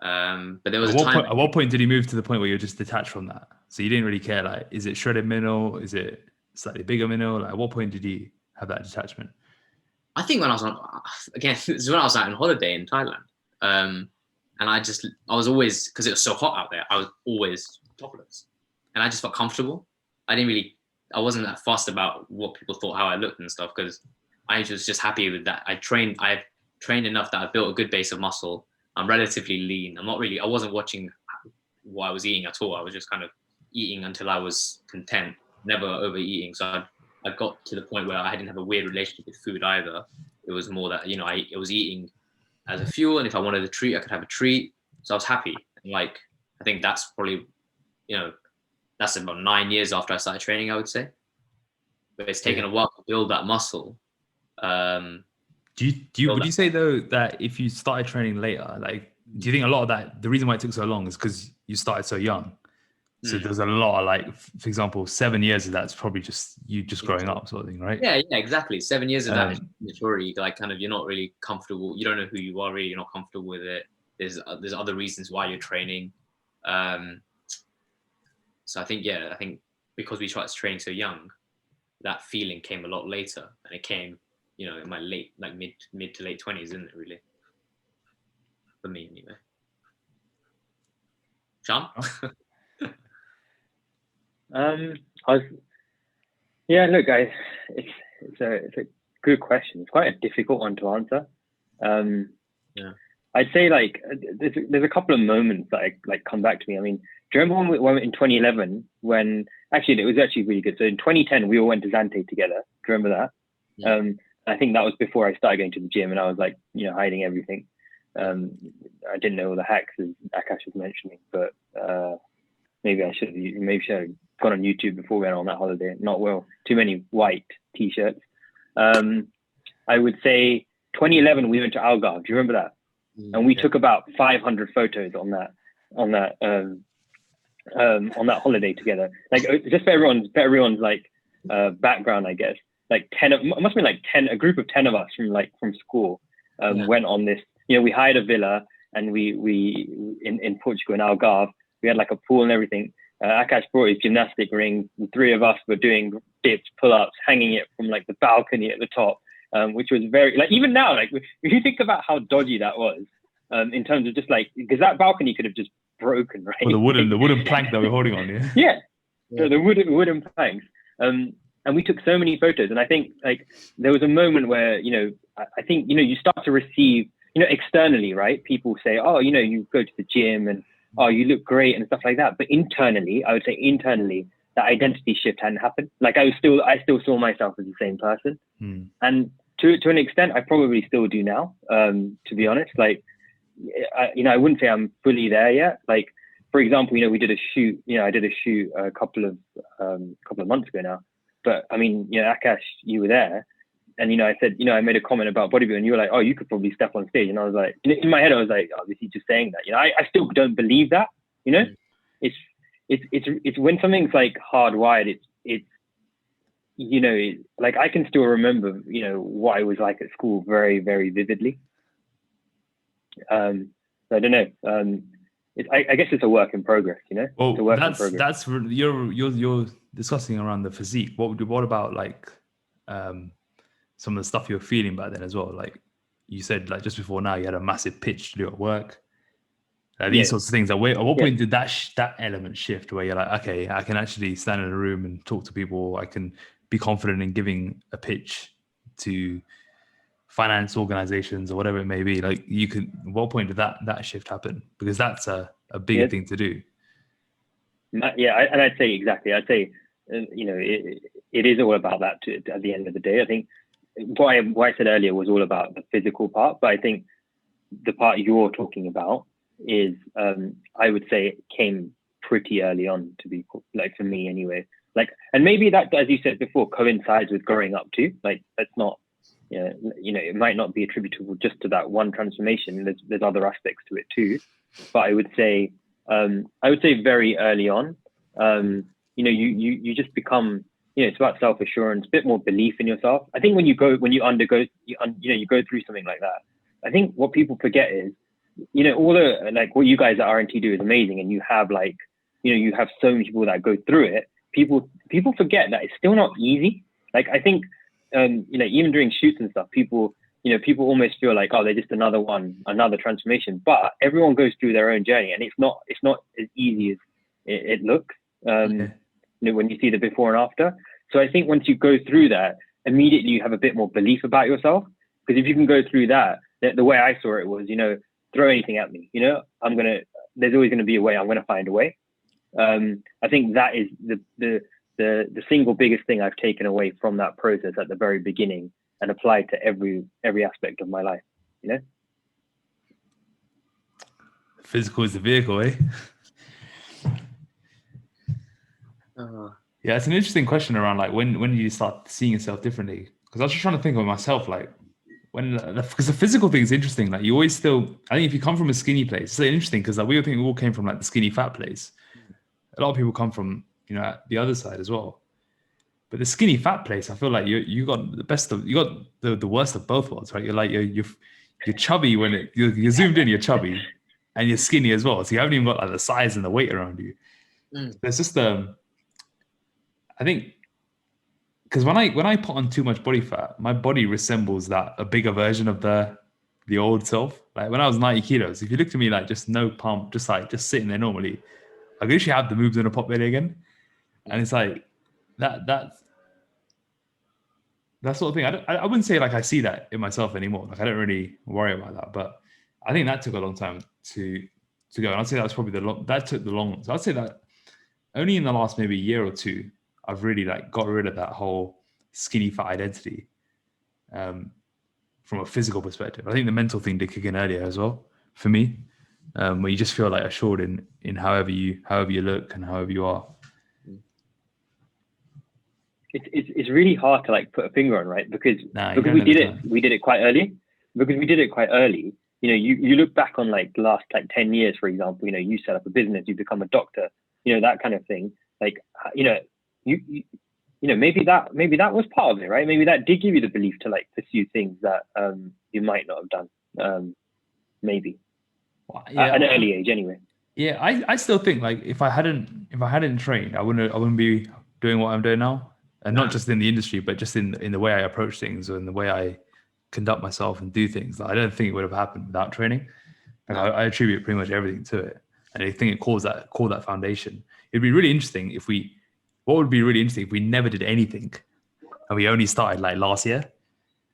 B: But there was
C: at what point did you move to the point where you're just detached from that? So you didn't really care, like, is it shredded Minil? Is it slightly bigger Minil? Like, at what point did you have that detachment?
B: I think when I was this is when I was out on holiday in Thailand. And I was always, because it was so hot out there, I was always topless. And I just felt comfortable. I wasn't that fussed about what people thought, how I looked and stuff, because I was just happy with that. I've trained enough that I built a good base of muscle. I'm relatively lean. I wasn't watching what I was eating at all. I was just kind of eating until I was content, never overeating. So I got to the point where I didn't have a weird relationship with food either. It was more that, I was eating as a fuel, and if I wanted a treat, I could have a treat. So I was happy. And like, I think that's probably, that's about 9 years after I started training, I would say. But it's taken a while to build that muscle.
C: Would you say though that if you started training later, like, do you think a lot of that, the reason why it took so long is because you started so young? So there's a lot of, like, for example, 7 years of that's probably just you growing up sort of thing, right?
B: Yeah, exactly. 7 years of that maturity, like, kind of, you're not really comfortable. You don't know who you are really. You're not comfortable with it. There's other reasons why you're training. So I think because we started training so young, that feeling came a lot later, and it came, in my mid to late 20s, isn't it, really? For me, anyway. Shyam?
A: Look, guys, it's a good question. It's quite a difficult one to answer. I'd say, like, there's a couple of moments that come back to me. I mean, do you remember when in 2011 when actually it was actually really good. So in 2010 we all went to Zante together. Do you remember that? Yeah. I think that was before I started going to the gym, and I was like, hiding everything. I didn't know all the hacks as Akash was mentioning, but maybe I should have gone on YouTube before we went on that holiday. Too many white t-shirts. I would say 2011 we went to Algarve. Do you remember that? And we took about 500 photos on that holiday together. Like, just for everyone's like background, I guess. Like a group of 10 of us from school went on this. We hired a villa, and we in Portugal, in Algarve, we had like a pool and everything. Akash brought his gymnastic ring. The three of us were doing dips, pull-ups, hanging it from like the balcony at the top, which was very, like, even now, like, if you think about how dodgy that was, in terms of just like, because that balcony could have just broken, right?
C: Well, the wooden plank that we're holding on,
A: the wooden planks. And we took so many photos, and I think, like, there was a moment where, I think, you start to receive, externally, right? People say, oh, you go to the gym and, oh, you look great and stuff like that. But internally, I would say that identity shift hadn't happened. Like, I still saw myself as the same person. And to an extent, I probably still do now, to be honest. Like, I wouldn't say I'm fully there yet. Like, for example, we did a shoot, I did a shoot a couple of months ago now. but I mean, Akash, you were there. And, I said, I made a comment about bodybuilding, and you were like, oh, you could probably step on stage. And I was like, in my head, I was like, oh, is he just saying that? I still don't believe that, It's when something's like hardwired, it's like I can still remember, what I was like at school very, very vividly. So I don't know. I guess it's a work in progress,
C: Well,
A: it's a work in progress.
C: that's you're discussing around the physique. What about like some of the stuff you were feeling back then as well? Like you said, like just before now, you had a massive pitch to do at work. These sorts of things. At what point did that element shift where you're like, okay, I can actually stand in a room and talk to people. I can be confident in giving a pitch to finance organizations or whatever it may be. Like at what point did that shift happen? Because that's a bigger thing to do.
A: Yeah, and I'd say it is all about that at the end of the day. I think what I said earlier was all about the physical part, but I think the part you're talking about is I would say it came pretty early on, to be like, for me anyway. Like, and maybe that, as you said before, coincides with growing up too. Like, that's not, it might not be attributable just to that one transformation. There's other aspects to it too. But I would say very early on, you just become, it's about self-assurance, a bit more belief in yourself. I think when you go through something like that, I think what people forget is, all the, like, what you guys at RNT do is amazing. And you have like, you have so many people that go through it. People forget that it's still not easy. Like, I think, even during shoots and stuff, people almost feel like, oh, they're just another transformation. But everyone goes through their own journey, and it's not as easy as it looks. When you see the before and after. So I think once you go through that, immediately you have a bit more belief about yourself. Because if you can go through that, the way I saw it was, throw anything at me, there's always going to be a way. I'm going to find a way. I think that is the single biggest thing I've taken away from that process at the very beginning and applied to every aspect of my life,
C: Physical is the vehicle, eh? Yeah, it's an interesting question around like when do you start seeing yourself differently? Because I was just trying to think of myself, like because the physical thing is interesting. Like you always still, I think if you come from a skinny place, it's interesting because like we all came from like the skinny fat place. A lot of people come from the other side as well. But the skinny fat place, I feel like you got the worst of both worlds, right? You're like you're chubby when you're zoomed in, you're chubby, and you're skinny as well. So you haven't even got like the size and the weight around you. There's just I think because when I put on too much body fat, my body resembles a bigger version of the old self. Like when I was 90 kilos, if you look at me like just no pump, just sitting there normally, I could actually have the moves in a pot belly again. And it's like that sort of thing. I wouldn't say like I see that in myself anymore. Like I don't really worry about that. But I think that took a long time to go. And I'd say that was probably that took the long. So I'd say that only in the last maybe year or two, I've really like got rid of that whole skinny fat identity from a physical perspective. I think the mental thing did kick in earlier as well for me, where you just feel like assured in however you look and however you are.
A: It's really hard to like put a finger on, right? Because we did it quite early. Because we did it quite early. You look back on like the last like 10 years, for example. You set up a business, you become a doctor, that kind of thing. Like maybe that was part of it, right? Maybe that did give you the belief to like pursue things that you might not have done, maybe at an early age, anyway.
C: Yeah, I still think like if I hadn't trained, I wouldn't be doing what I'm doing now, and not just in the industry, but just in the way I approach things or in the way I conduct myself and do things. Like, I don't think it would have happened without training. Like, I attribute pretty much everything to it, and I think it calls that foundation. It'd be really interesting if we never did anything and we only started like last year.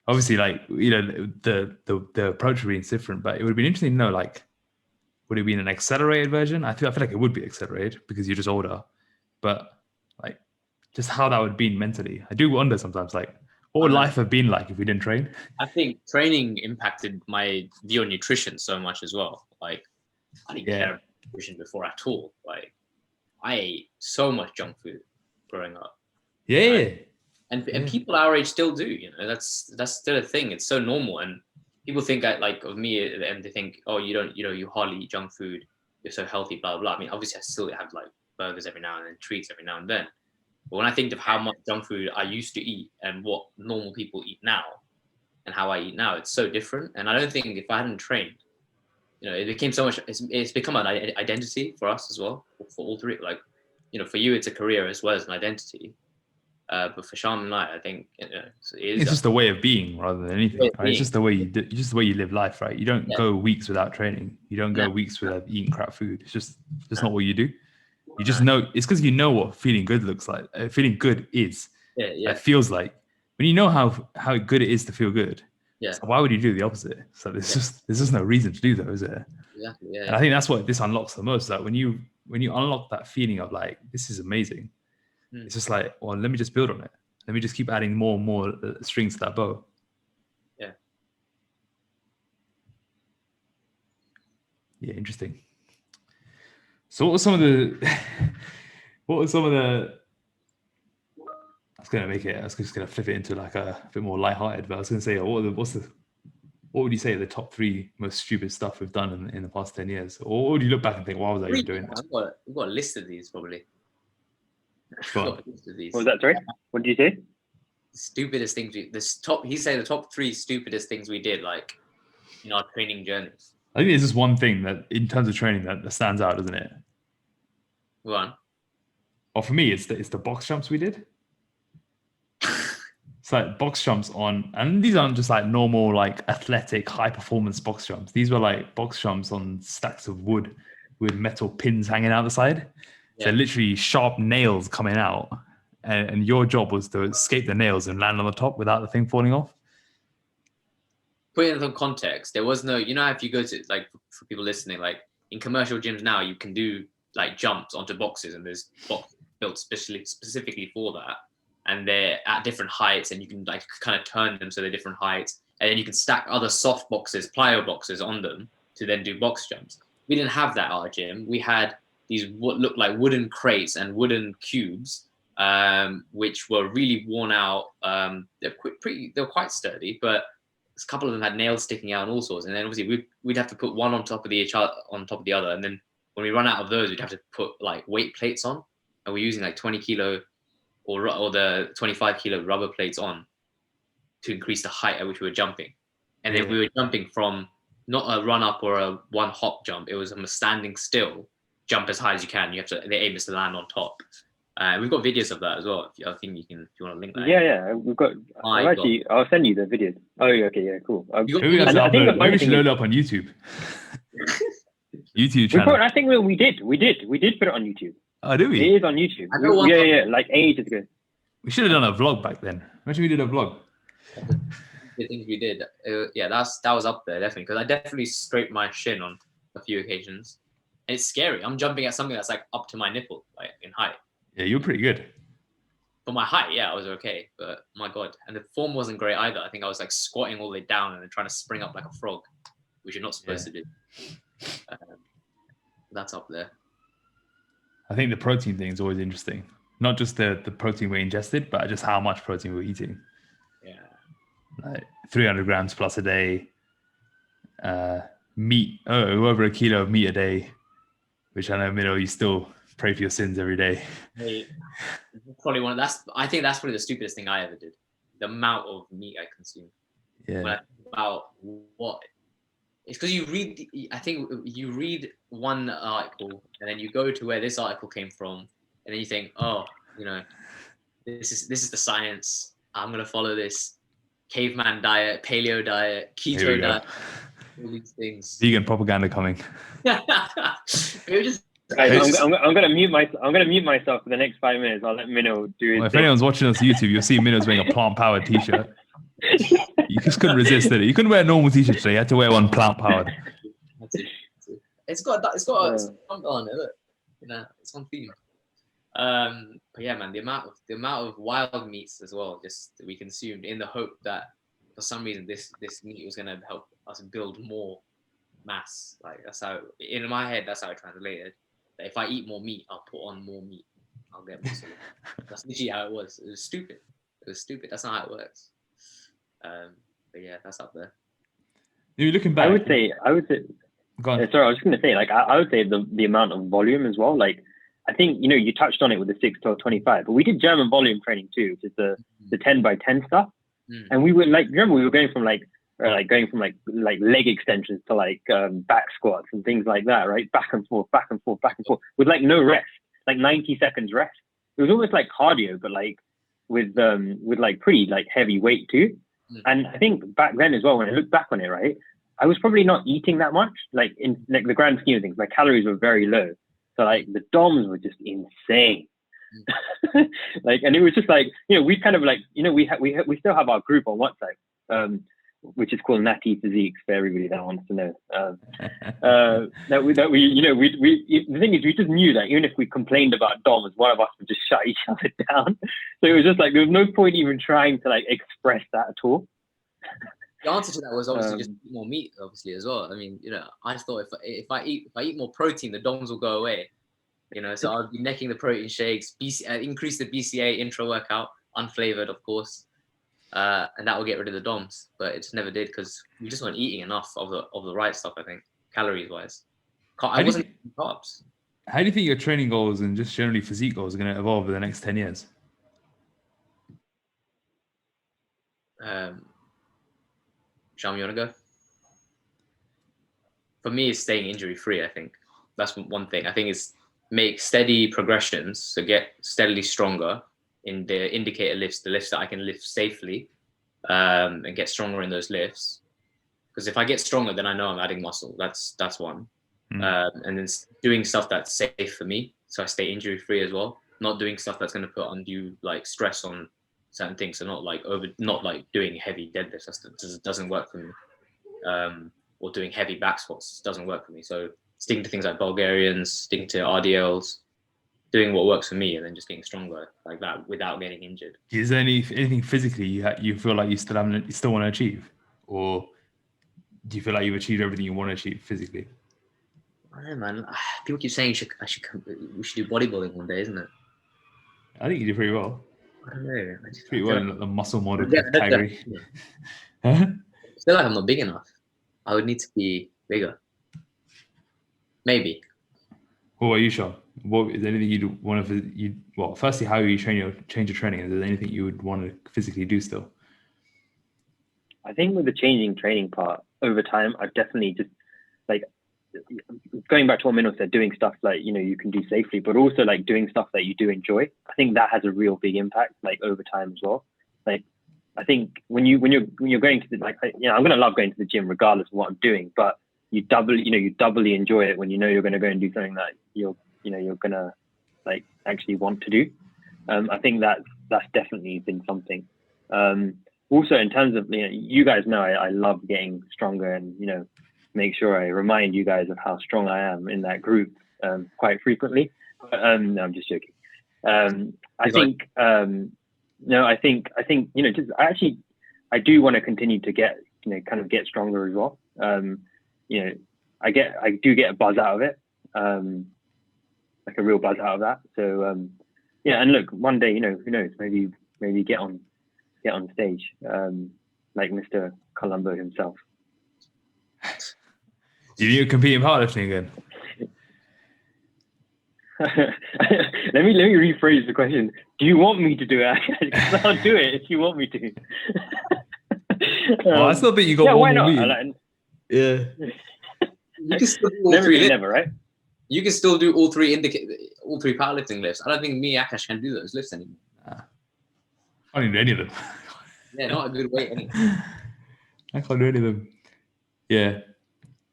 C: Obviously, like the approach would be different, but it would be interesting to know, like, would it be in an accelerated version? I feel like it would be accelerated because you're just older, but like just how that would be mentally. I do wonder sometimes, like, what would life have been like if we didn't train?
B: I think training impacted my view on nutrition so much as well. Like, I didn't care about nutrition before at all. Like, I ate so much junk food growing up.
C: Yeah.
B: And people our age still do, you know, that's still a thing. It's so normal. And people think like of me and they think, oh, you don't, you know, you hardly eat junk food. You're so healthy, blah, blah. I mean, obviously I still have like burgers every now and then, treats every now and then. But when I think of how much junk food I used to eat and what normal people eat now and how I eat now, it's so different. And I don't think if I hadn't trained, you know, it became so much, it's become an identity for us as well, for all three. Like, you know, for you, it's a career as well as an identity. But for Shyam and I think, you know,
C: it's just a way of being rather than anything. Right? It's just the way just the way you live life, right? You don't go weeks without training. You don't go weeks without eating crap food. It's just not what you do. You just know. It's because you know what feeling good looks like. Feeling good is. It feels like when you know how good it is to feel good. Yeah. So why would you do the opposite? So there's just no reason to do that, is there? Exactly. Yeah. And I think that's what this unlocks the most. Like when you unlock that feeling of like, this is amazing. It's just like, well, let me just build on it. Let me just keep adding more and more strings to that bow. Yeah. Yeah, interesting. So what were some of the I was just gonna flip it into like a bit more lighthearted, but I was gonna say, what would you say are the top 3 most stupid stuff we've done in the past 10 years? Or would you look back and think, why was I even doing this?
B: We've got a list of these probably.
A: What was that, sorry? What did you say?
B: Stupidest things he said the top 3 stupidest things we did, like in our training journeys.
C: I think there's just one thing that in terms of training that stands out, doesn't it?
B: One.
C: Well, for me, it's the box jumps we did. It's like box jumps and these aren't just like normal, like athletic, high performance box jumps. These were like box jumps on stacks of wood with metal pins hanging out the side. Yeah. So literally sharp nails coming out. And your job was to escape the nails and land on the top without the thing falling off.
B: Put it in context, there was no, you know, if you go to, like, for people listening, like in commercial gyms now, you can do like jumps onto boxes and there's box built specifically for that. And they're at different heights and you can like kind of turn them so they're different heights. And then you can stack other soft boxes, plyo boxes on them to then do box jumps. We didn't have that at our gym. We had these what looked like wooden crates and wooden cubes, which were really worn out. They were quite sturdy, but a couple of them had nails sticking out and all sorts. And then obviously we'd have to put one on top of the other. And then when we run out of those, we'd have to put like weight plates on. And we're using like 20 kilo or the 25 kilo rubber plates on to increase the height at which we were jumping. And then we were jumping from not a run up or a one hop jump. It was a standing still, jump as high as you can. The aim is to land on top. We've got videos of that as well. I think if you want to link that.
A: Yeah, we've got. I'll send you the videos. Oh, okay, yeah, cool.
C: Maybe we should load it up on YouTube. YouTube channel.
A: I think we did put it on YouTube.
C: Oh, did we?
A: It is on YouTube. Yeah, like ages ago.
C: We should have done a vlog back then. Imagine we did a vlog.
B: The things we did, that was up there definitely, because I definitely scraped my shin on a few occasions. And it's scary. I'm jumping at something that's like up to my nipple, like in height.
C: Yeah, you were pretty good.
B: For my height, yeah, I was okay. But my God, and the form wasn't great either. I think I was like squatting all the way down and then trying to spring up like a frog, which you're not supposed to do. That's up there.
C: I think the protein thing is always interesting. Not just the protein we ingested, but just how much protein we're eating.
B: Yeah.
C: Like 300 grams plus a day. Meat, over a kilo of meat a day, which I know, Minil, you still pray for your sins every day.
B: Hey, probably I think that's probably the stupidest thing I ever did. The amount of meat I consume.
C: Yeah.
B: When I think about what, it's because you read one article and then you go to where this article came from, and then you think, oh, you know, this is the science. I'm gonna follow this caveman diet, paleo diet, keto diet, all these things.
C: Vegan propaganda coming.
A: I'm gonna mute myself for the next 5 minutes. I'll let Minil do his
C: if anyone's watching us on YouTube, you'll see Minil's wearing a plant powered t-shirt. You just couldn't resist it. You couldn't wear a normal t-shirt today. You had to wear one plant powered.
B: It's got a stump on it. Look, you know, it's on theme. But yeah, man, the amount of wild meats as well, just that we consumed in the hope that for some reason this meat was gonna help us build more mass. Like that's how in my head that's how I translated. That if I eat more meat, I'll put on more meat. I'll get muscle. That's literally how it was. It was stupid. It was stupid. That's not how it works. But yeah, that's up there.
C: You're looking back.
A: I would say.
C: Go on.
A: Sorry, I was just going to say, like, I would say the amount of volume as well. Like, I think, you know, you touched on it with the 6, 12, 25, but we did German volume training too, which is the 10 by 10 stuff. And we were like, remember, we were going from like leg extensions to like back squats and things like that, right? Back and forth, with like no rest, like 90 seconds rest. It was almost like cardio, but like with like pretty like heavy weight too. And I think back then as well, when I look back on it, right, I was probably not eating that much, like in like the grand scheme of things. My calories were very low, so like the DOMs were just insane. Like, and it was just like, you know, we kind of like, you know, we still have our group on WhatsApp, which is called Natty Physiques for everybody that wants to know. That we you know, the thing is, we just knew that even if we complained about DOMs, one of us would just shut each other down. So it was just like there was no point even trying to like express that at all.
B: The answer to that was obviously just eat more meat, obviously, as well. I mean, you know, I just thought if I eat more protein, the DOMs will go away. You know, so I'll be necking the protein shakes, increase the BCA intra workout, unflavored, of course, and that will get rid of the DOMs. But it just never did because we just weren't eating enough of the right stuff. I think calories wise, I wasn't eating carbs.
C: How do you think your training goals and just generally physique goals are going to evolve in the next 10 years?
B: Shyam, you want to go? For me, it's staying injury free. I think that's one thing. I think it's make steady progressions, so get steadily stronger in the indicator lifts, the lifts that I can lift safely, and get stronger in those lifts. Because if I get stronger, then I know I'm adding muscle. That's one. And then doing stuff that's safe for me, so I stay injury free as well. Not doing stuff that's going to put undue like stress on certain things. So not like doing heavy deadlifts. That doesn't work for me. Or doing heavy back squats doesn't work for me. So sticking to things like Bulgarians, sticking to RDLs, doing what works for me, and then just getting stronger like that without getting injured.
C: Is there anything physically you feel like you still want to achieve, or do you feel like you've achieved everything you want to achieve physically?
B: I don't know, man. People keep saying we should do bodybuilding one day, isn't it?
C: I think you do pretty well.
B: I don't know.
C: Pretty well in the muscle model category.
B: Still, like I'm not big enough. I would need to be bigger. Maybe.
C: What about you, Sean? What is there anything you'd want to? Well, firstly, how you change your training? Is there anything you would want to physically do still?
A: I think with the changing training part over time, I've definitely just like going back to what Minil said, doing stuff like, you know, you can do safely, but also like doing stuff that you do enjoy. I think that has a real big impact, like over time as well. Like, I think when you're going to the, like, you know, I'm going to love going to the gym regardless of what I'm doing, but you doubly enjoy it when you know you're going to go and do something that you're going to like actually want to do. I think that's definitely been something. Also in terms of, you know, you guys know I love getting stronger, and, you know, make sure I remind you guys of how strong I am in that group quite frequently. But, no, I'm just joking. I think you know, just I do want to continue to get, you know, kind of get stronger as well. You know, I do get a buzz out of it, like a real buzz out of that. So yeah, and look, one day, you know, who knows, maybe get on stage, like Mr. Colombo himself.
C: Do you compete in powerlifting again?
A: let me rephrase the question. Do you want me to do it? Because I'll do it if you want me to.
C: Well, I still think you got one more week. Yeah.
B: You can still do all three
A: never, right?
B: You can still do all three powerlifting lifts. I don't think me and Akash can do those lifts anymore.
C: I can't do any of them.
B: Yeah, not a good weight anymore.
C: I can't do any of them. Yeah.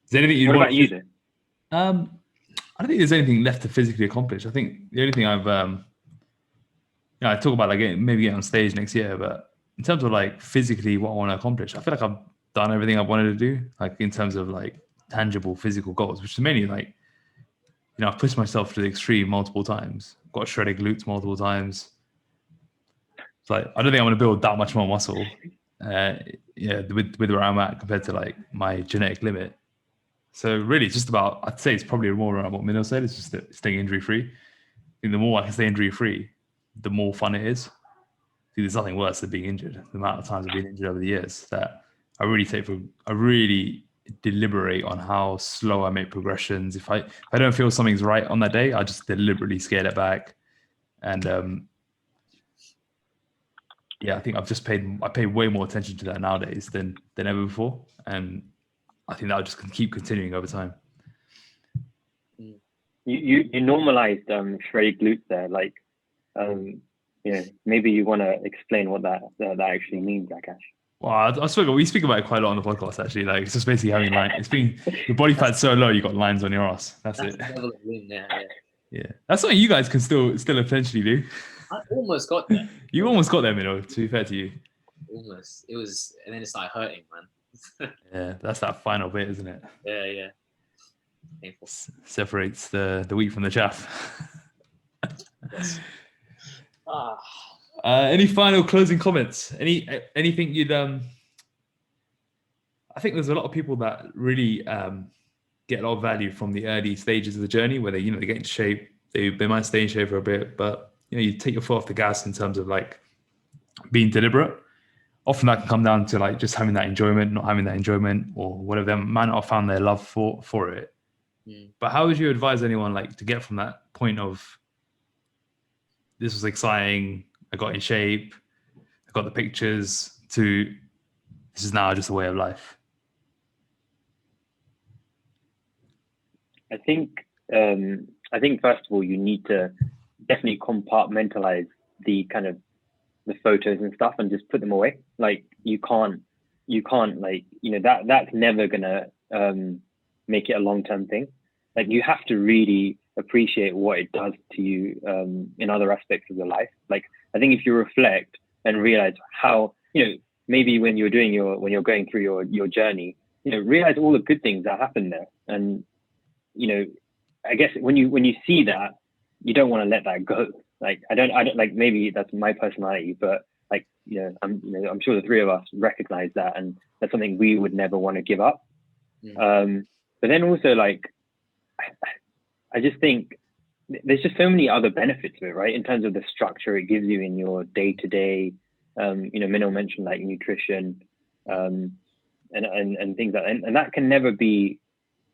C: Is there anything
A: what about you then?
C: I don't think there's anything left to physically accomplish. I think the only thing I've, I talk about like maybe getting on stage next year, but in terms of like physically what I want to accomplish, I feel like I've done everything I wanted to do, like in terms of like tangible physical goals, which is mainly like, you know, I've pushed myself to the extreme multiple times, got shredded glutes multiple times. It's like, I don't think I'm going to build that much more muscle, with where I'm at compared to like my genetic limit. So really it's just about, I'd say it's probably more around what Minil said, it's just staying injury free. I think the more I can stay injury free, the more fun it is. there's nothing worse than being injured. The amount of times I've been injured over the years that I really deliberate on how slow I make progressions. If I don't feel something's right on that day, I just deliberately scale it back. And I think I pay way more attention to that nowadays than ever before. And I think that'll just keep continuing over time.
A: You normalized shredded glutes there, like maybe you want to explain what that actually means, Akash.
C: Well, we speak about it quite a lot on the podcast, actually. Like, it's just basically having your body fat's so low, you got lines on your ass. That's it. Yeah. That's something you guys can still eventually do.
B: I almost got there.
C: You almost got there, Minil, to be fair to you.
B: Almost. It was, and then it started hurting, man.
C: Yeah, that's that final bit, isn't it?
B: Yeah. Painful.
C: Separates the wheat from the chaff.
B: Yes.
C: Any final closing comments? Anything you'd I think there's a lot of people that really get a lot of value from the early stages of the journey where they get into shape. They might stay in shape for a bit, but you take your foot off the gas in terms of like being deliberate. Often that can come down to like just having that enjoyment, not having that enjoyment, or whatever. They might not have found their love for it. But how would you advise anyone like to get from that point of this was exciting, I got in shape, I got the pictures, to this is now just a way of life?
A: I think first of all, you need to definitely compartmentalize the kind of the photos and stuff and just put them away. Like you can't like, that's never gonna make it a long-term thing. Like you have to really appreciate what it does to you in other aspects of your life. Like I think if you reflect and realize how, maybe when you're going through your journey, realize all the good things that happen there. And, I guess when you see that, you don't want to let that go. Like, I don't like, maybe that's my personality, but like, I'm sure the three of us recognize that. And that's something we would never want to give up. But then also like, I just think there's just so many other benefits of it, right? In terms of the structure it gives you in your day to day. Minil mentioned like nutrition, and things like that. And that can never be,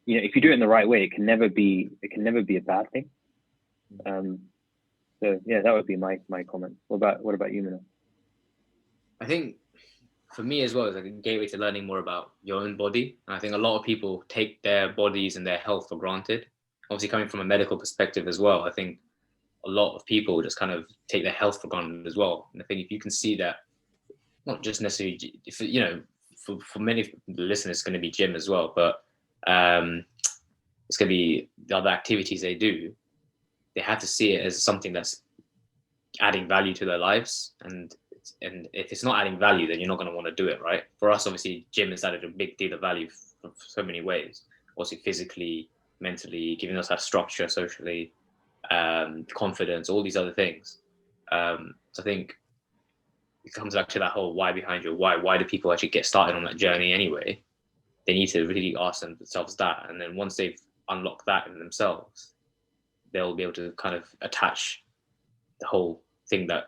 A: if you do it in the right way, it can never be a bad thing. So yeah, that would be my comment. What about you, Minil?
B: I think for me as well, it's like a gateway to learning more about your own body. And I think a lot of people take their bodies and their health for granted. Obviously, coming from a medical perspective as well, I think a lot of people just kind of take their health for granted as well. And I think if you can see that, not just necessarily, for many of the listeners, it's going to be gym as well, but it's going to be the other activities they do. They have to see it as something that's adding value to their lives. And if it's not adding value, then you're not going to want to do it, right? For us, obviously, gym has added a big deal of value for so many ways. Also physically, mentally, giving us that structure, socially, confidence, all these other things. So I think it comes back to that whole why behind your why. Why do people actually get started on that journey anyway? They need to really ask themselves that. And then once they've unlocked that in themselves, they'll be able to kind of attach the whole thing that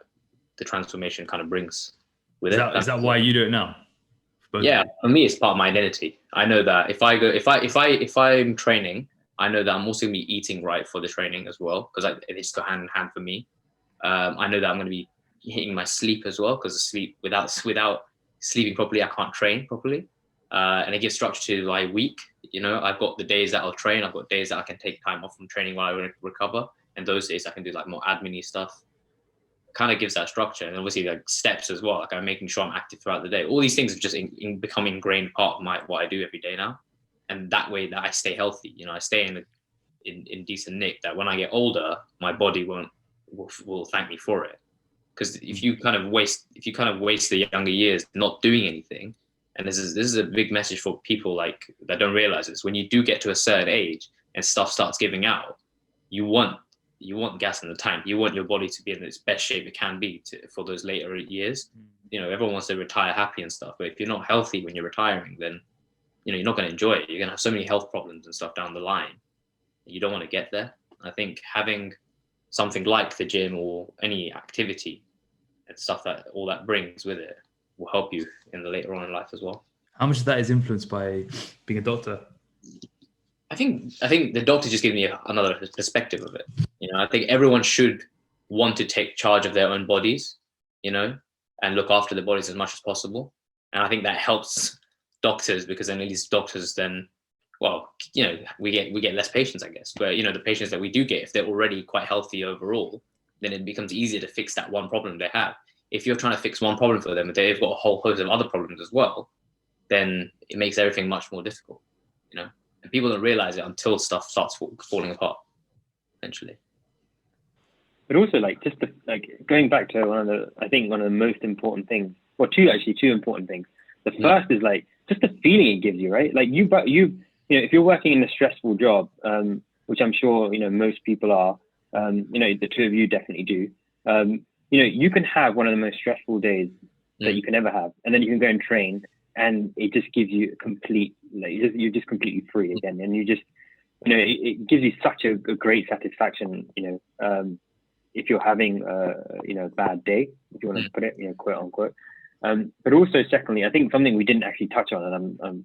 B: the transformation kind of brings with it.
C: Is that why you do it now?
B: Yeah, for me, it's part of my identity. I know that if I'm training, I know that I'm also gonna be eating right for the training as well, because it's go hand in hand for me. I know that I'm gonna be hitting my sleep as well, because sleep without sleeping properly, I can't train properly. And it gives structure to my week. I've got the days that I'll train. I've got days that I can take time off from training while I recover, and those days I can do like more admin-y stuff. Kind of gives that structure, and obviously like steps as well. Like I'm making sure I'm active throughout the day. All these things have just become ingrained part of what I do every day now, and that way that I stay healthy. I stay in decent nick. That when I get older, my body will thank me for it. Because if you kind of waste the younger years not doing anything, and this is a big message for people like that don't realize this. When you do get to a certain age and stuff starts giving out, you want gas in the tank. You want your body to be in its best shape it can be for those later years. Everyone wants to retire happy and stuff, but if you're not healthy when you're retiring, then you're not going to enjoy it. You're going to have so many health problems and stuff down the line. You don't want to get there. I think having something like the gym or any activity and stuff that all that brings with it will help you in the later on in life as well.
C: How much of that is influenced by being a doctor?
B: I think the doctor just gives me another perspective of it. You know, I think everyone should want to take charge of their own bodies, you know, and look after their bodies as much as possible. And I think that helps doctors, because then at least doctors then, well, you know, we get less patients, I guess. But, you know, the patients that we do get, if they're already quite healthy overall, then it becomes easier to fix that one problem they have. If you're trying to fix one problem for them, they've got a whole host of other problems as well, then it makes everything much more difficult, you know. And people don't realize it until stuff starts falling apart, eventually.
A: But also, like, just going back to one of the most important things, or two important things. The first is like just the feeling it gives you, right? Like you know, if you're working in a stressful job, which I'm sure, you know, most people are, you know, the two of you definitely do. You know, you can have one of the most stressful days that you can ever have, and then you can go and train, and it just gives you a complete, like, you're just completely free again, and you just, you know, it gives you such a great satisfaction, you know, if you're having you know, a bad day, if you want to put it, you know, quote unquote. But also, secondly, I think something we didn't actually touch on, and I'm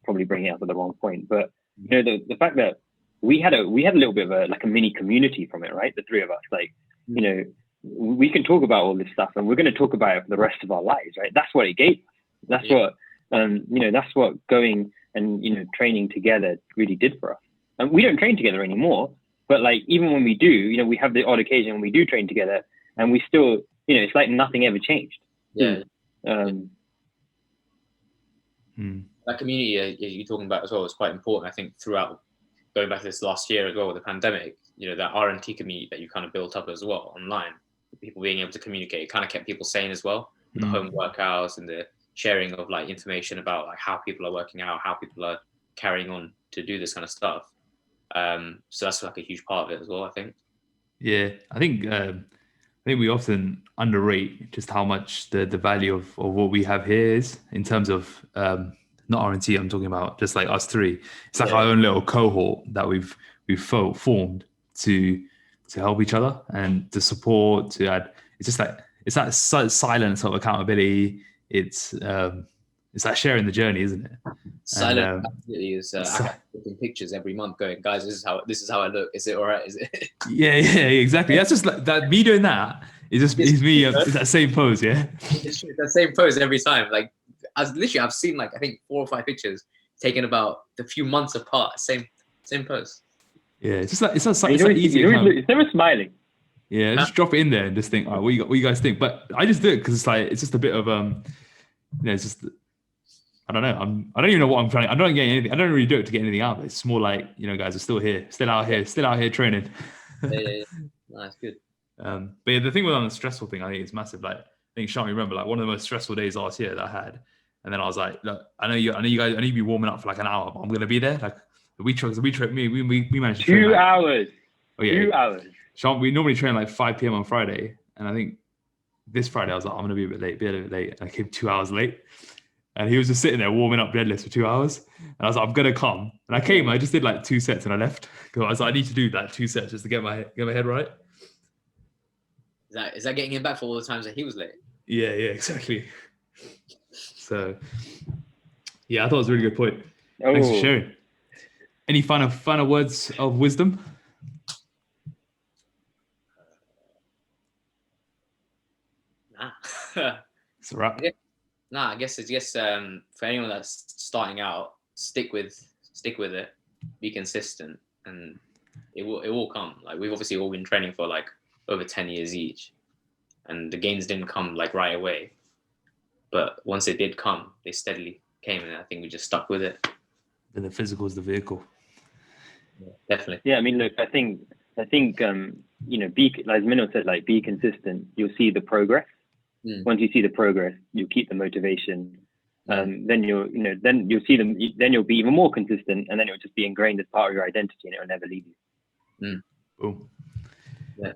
A: probably bringing it up at the wrong point, but you know, the fact that we had a little bit of a mini community from it, right? The three of us, like, you know, we can talk about all this stuff, and we're going to talk about it for the rest of our lives, right? That's what it gave us. That's what, you know, that's what going and, you know, training together really did for us. And we don't train together anymore, but like, even when we do, you know, we have the odd occasion when we do train together, and we still, you know, it's like nothing ever changed.
B: Yeah.
A: That
B: community you're talking about as well is quite important. I think throughout, going back to this last year as well with the pandemic, you know, that RNT community that you kind of built up as well online, people being able to communicate, it kind of kept people sane as well. The home workouts and the sharing of like information about like how people are working out, how people are carrying on to do this kind of stuff. So that's like a huge part of it as well, I think.
C: Yeah, I think we often underrate just how much the value of what we have here is in terms of not RNT. I'm talking about just like us three. It's like our own little cohort that we've formed to help each other and to support. To add, it's just like it's that silence of accountability. It's that sharing the journey, isn't it?
B: Silent accountability is taking pictures every month, going, guys, this is how I look. Is it all right? Is it? Yeah,
C: exactly. That's just like that. Me doing that is me. It's that same pose, yeah.
B: It's that same pose every time. Like I've seen like I think 4 or 5 pictures taken about a few months apart. Same pose.
C: Yeah, it's just like it's easy.
A: It's never smiling.
C: Yeah, just drop it in there and just think, all right, what you guys think? But I just do it because it's just a bit of you know, it's just. I don't know. I don't even know what I'm trying. I don't get anything. I don't really do it to get anything out of it. It's more like, you know, guys are still here, still out here training.
B: Yeah. That's good.
C: But yeah, the thing with on the stressful thing, I think it's massive. Like, I think Shyam, remember, like one of the most stressful days last year that I had, and then I was like, look, I know you guys. I need to be warming up for like an hour, but I'm gonna be there. Like we managed to
A: 2 hours.
C: Oh yeah,
A: 2 hours.
C: Shyam, we normally train like 5 p.m. on Friday, and I think this Friday I was like, I'm gonna be a bit late. And I came 2 hours late. And he was just sitting there warming up deadlifts for 2 hours. And I was like, I'm going to come. And I came, I just did like 2 sets and I left. Because I was like, I need to do that 2 sets just to get my head right.
B: Is that getting him back for all the times that he was late?
C: Yeah, exactly. So, yeah, I thought it was a really good point. Thanks for sharing. Any final words of wisdom?
B: Nah.
C: It's a wrap.
B: Nah, I guess for anyone that's starting out, stick with it, be consistent, and it will come. Like we've obviously all been training for like over 10 years each, and the gains didn't come like right away, but once they did come, they steadily came, and I think we just stuck with it.
C: And the physical is the vehicle.
B: Yeah, definitely.
A: Yeah, I mean, look, I think you know, as Minil said, like be consistent. You'll see the progress. Once you see the progress, you keep the motivation. Then you'll see them. Then you'll be even more consistent, and then it'll just be ingrained as part of your identity, and it'll never leave you.
C: Boom.
B: Yeah.